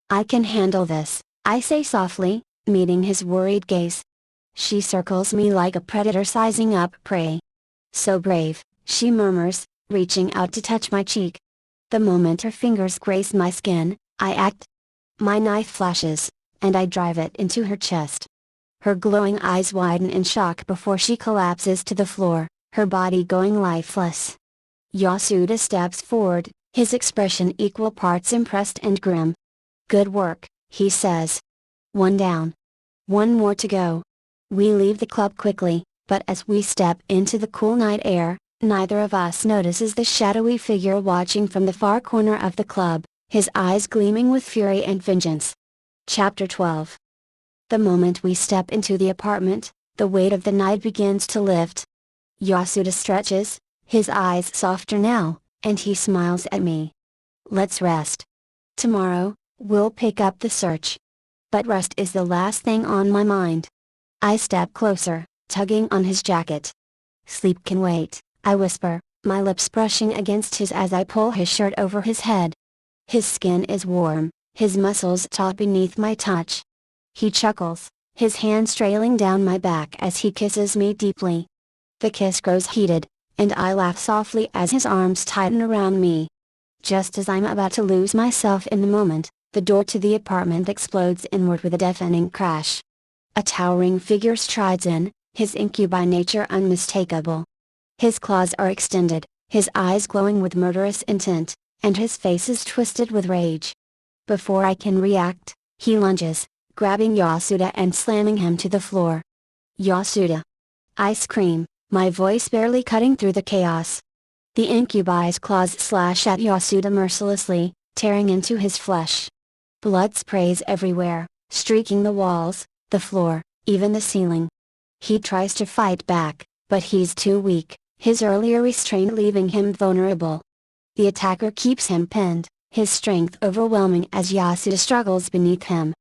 I can handle this, I say softly, meeting his worried gaze. She circles me like a predator sizing up prey. So brave, she murmurs, reaching out to touch my cheek. The moment her fingers grace my skin, I act. My knife flashes, and I drive it into her chest. Her glowing eyes widen in shock before she collapses to the floor, her body going lifeless. Yasuda steps forward, his expression equal parts impressed and grim. Good work, he says. One down. One more to go. We leave the club quickly, but as we step into the cool night air, neither of us notices the shadowy figure watching from the far corner of the club, his eyes gleaming with fury and vengeance. Chapter 12. The moment we step into the apartment, the weight of the night begins to lift. Yasuda stretches, his eyes softer now, and he smiles at me. Let's rest. Tomorrow, we'll pick up the search. But rest is the last thing on my mind. I step closer, tugging on his jacket. Sleep can wait, I whisper, my lips brushing against his as I pull his shirt over his head. His skin is warm, his muscles taut beneath my touch. He chuckles, his hands trailing down my back as he kisses me deeply. The kiss grows heated, and I laugh softly as his arms tighten around me. Just as I'm about to lose myself in the moment, the door to the apartment explodes inward with a deafening crash. A towering figure strides in, his incubi nature unmistakable. His claws are extended, his eyes glowing with murderous intent, and his face is twisted with rage. Before I can react, he lunges, grabbing Yasuda and slamming him to the floor. Yasuda! I scream, my voice barely cutting through the chaos. The incubi's claws slash at Yasuda mercilessly, tearing into his flesh. Blood sprays everywhere, streaking the walls, the floor, even the ceiling. He tries to fight back, but he's too weak, his earlier restraint leaving him vulnerable. The attacker keeps him pinned, his strength overwhelming as Yasuda struggles beneath him.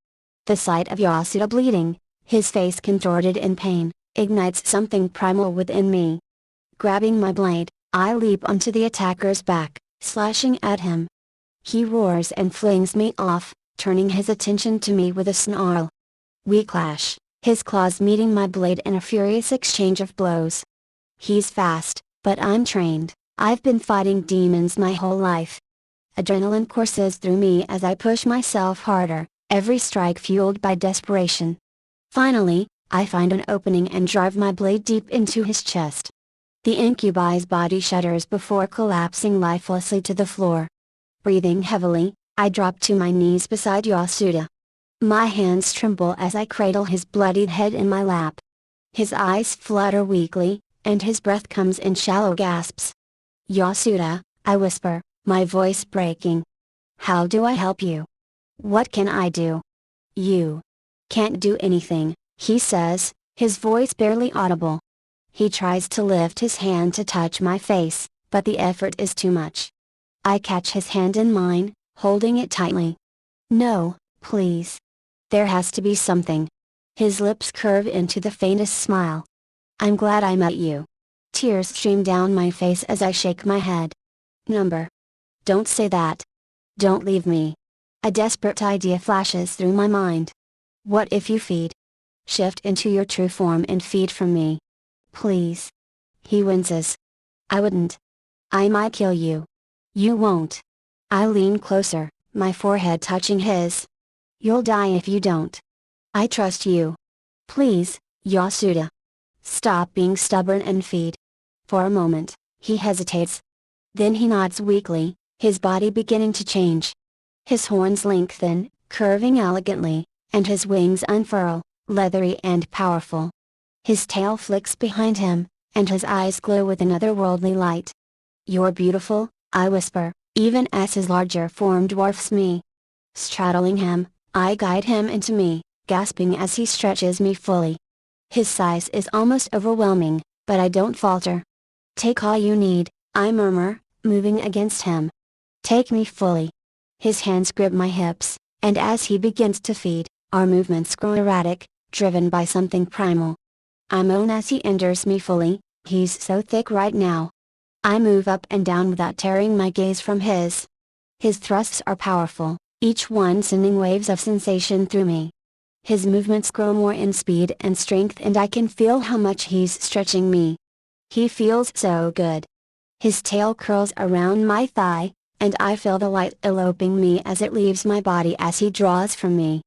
The sight of Yasuda bleeding, his face contorted in pain, ignites something primal within me. Grabbing my blade, I leap onto the attacker's back, slashing at him. He roars and flings me off, turning his attention to me with a snarl. We clash, his claws meeting my blade in a furious exchange of blows. He's fast, but I'm trained, I've been fighting demons my whole life. Adrenaline courses through me as I push myself harder, every strike fueled by desperation. Finally, I find an opening and drive my blade deep into his chest. The incubi's body shudders before collapsing lifelessly to the floor. Breathing heavily, I drop to my knees beside Yasuda. My hands tremble as I cradle his bloodied head in my lap. His eyes flutter weakly, and his breath comes in shallow gasps. Yasuda, I whisper, my voice breaking. How do I help you? What can I do? You can't do anything, he says, his voice barely audible. He tries to lift his hand to touch my face, but the effort is too much. I catch his hand in mine, holding it tightly. No, please. There has to be something. His lips curve into the faintest smile. I'm glad I met you. Tears stream down my face as I shake my head. Number. Don't say that. Don't leave me. A desperate idea flashes through my mind. What if you feed? Shift into your true form and feed from me. Please. He winces. I wouldn't. I might kill you. You won't. I lean closer, my forehead touching his. You'll die if you don't. I trust you. Please, Yasuda. Stop being stubborn and feed. For a moment, he hesitates. Then he nods weakly, his body beginning to change. His horns lengthen, curving elegantly, and his wings unfurl, leathery and powerful. His tail flicks behind him, and his eyes glow with an otherworldly light. "You're beautiful," I whisper, even as his larger form dwarfs me. Straddling him, I guide him into me, gasping as he stretches me fully. His size is almost overwhelming, but I don't falter. "Take all you need," I murmur, moving against him. "Take me fully." His hands grip my hips, and as he begins to feed, our movements grow erratic, driven by something primal. I moan as he enters me fully, he's so thick right now. I move up and down without tearing my gaze from his. His thrusts are powerful, each one sending waves of sensation through me. His movements grow more in speed and strength, and I can feel how much he's stretching me. He feels so good. His tail curls around my thigh, and I feel the light eloping me as it leaves my body as he draws from me.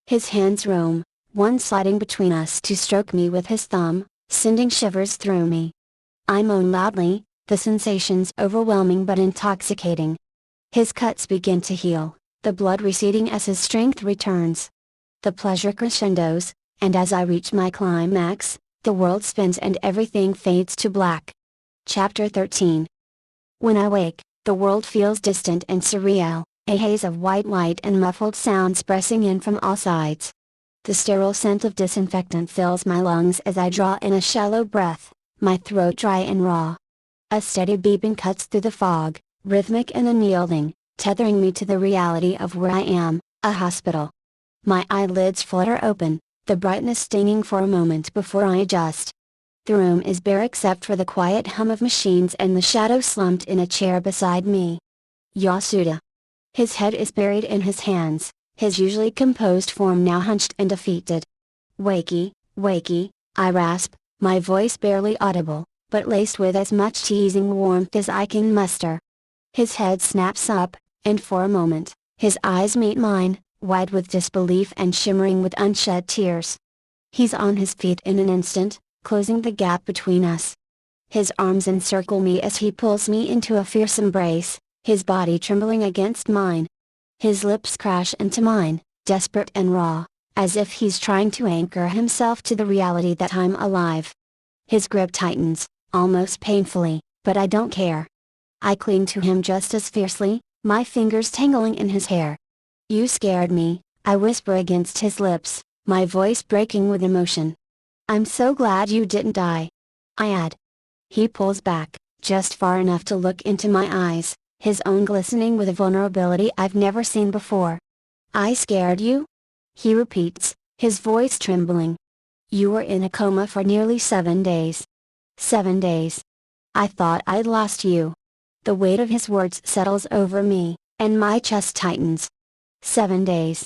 His hands roam, one sliding between us to stroke me with his thumb, sending shivers through me. I moan loudly, the sensations overwhelming but intoxicating. His cuts begin to heal, the blood receding as his strength returns. The pleasure crescendos, and as I reach my climax, the world spins and everything fades to black. Chapter 13. When I wake, the world feels distant and surreal, a haze of white light and muffled sounds pressing in from all sides. The sterile scent of disinfectant fills my lungs as I draw in a shallow breath, my throat dry and raw. A steady beeping cuts through the fog, rhythmic and unyielding, tethering me to the reality of where I am, a hospital. My eyelids flutter open, the brightness stinging for a moment before I adjust. The room is bare except for the quiet hum of machines and the shadow slumped in a chair beside me. Yasuda. His head is buried in his hands, his usually composed form now hunched and defeated. "Wakey, wakey," I rasp, my voice barely audible, but laced with as much teasing warmth as I can muster. His head snaps up, and for a moment, his eyes meet mine, wide with disbelief and shimmering with unshed tears. He's on his feet in an instant, closing the gap between us. His arms encircle me as he pulls me into a fierce embrace, his body trembling against mine. His lips crash into mine, desperate and raw, as if he's trying to anchor himself to the reality that I'm alive. His grip tightens, almost painfully, but I don't care. I cling to him just as fiercely, my fingers tangling in his hair. "You scared me," I whisper against his lips, my voice breaking with emotion. "I'm so glad you didn't die," I add. He pulls back, just far enough to look into my eyes, his own glistening with a vulnerability I've never seen before. "I scared you?" he repeats, his voice trembling. "You were in a coma for nearly 7 days. 7 days. I thought I'd lost you." The weight of his words settles over me, and my chest tightens. 7 days.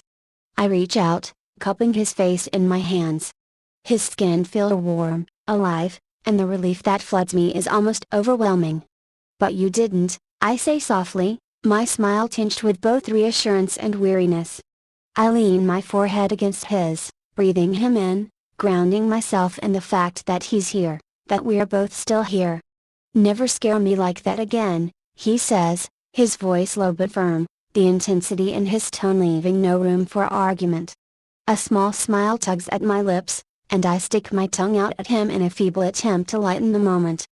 I reach out, cupping his face in my hands. His skin feels warm, alive, and the relief that floods me is almost overwhelming. "But you didn't," I say softly, my smile tinged with both reassurance and weariness. I lean my forehead against his, breathing him in, grounding myself in the fact that he's here, that we're both still here. "Never scare me like that again," he says, his voice low but firm, the intensity in his tone leaving no room for argument. A small smile tugs at my lips, and I stick my tongue out at him in a feeble attempt to lighten the moment.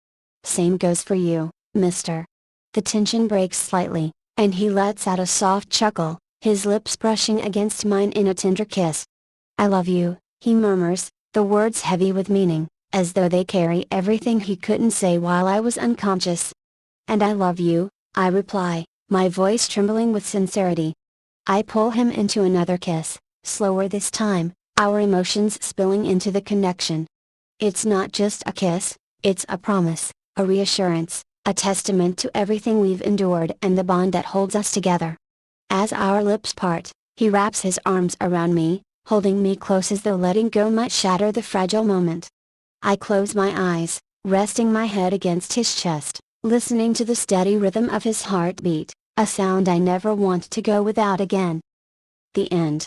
"Same goes for you, mister." The tension breaks slightly, and he lets out a soft chuckle, his lips brushing against mine in a tender kiss. "I love you," he murmurs, the words heavy with meaning, as though they carry everything he couldn't say while I was unconscious. "And I love you," I reply, my voice trembling with sincerity. I pull him into another kiss, slower this time, our emotions spilling into the connection. It's not just a kiss, it's a promise, a reassurance, a testament to everything we've endured and the bond that holds us together. As our lips part, he wraps his arms around me, holding me close as though letting go might shatter the fragile moment. I close my eyes, resting my head against his chest, listening to the steady rhythm of his heartbeat, a sound I never want to go without again. The end.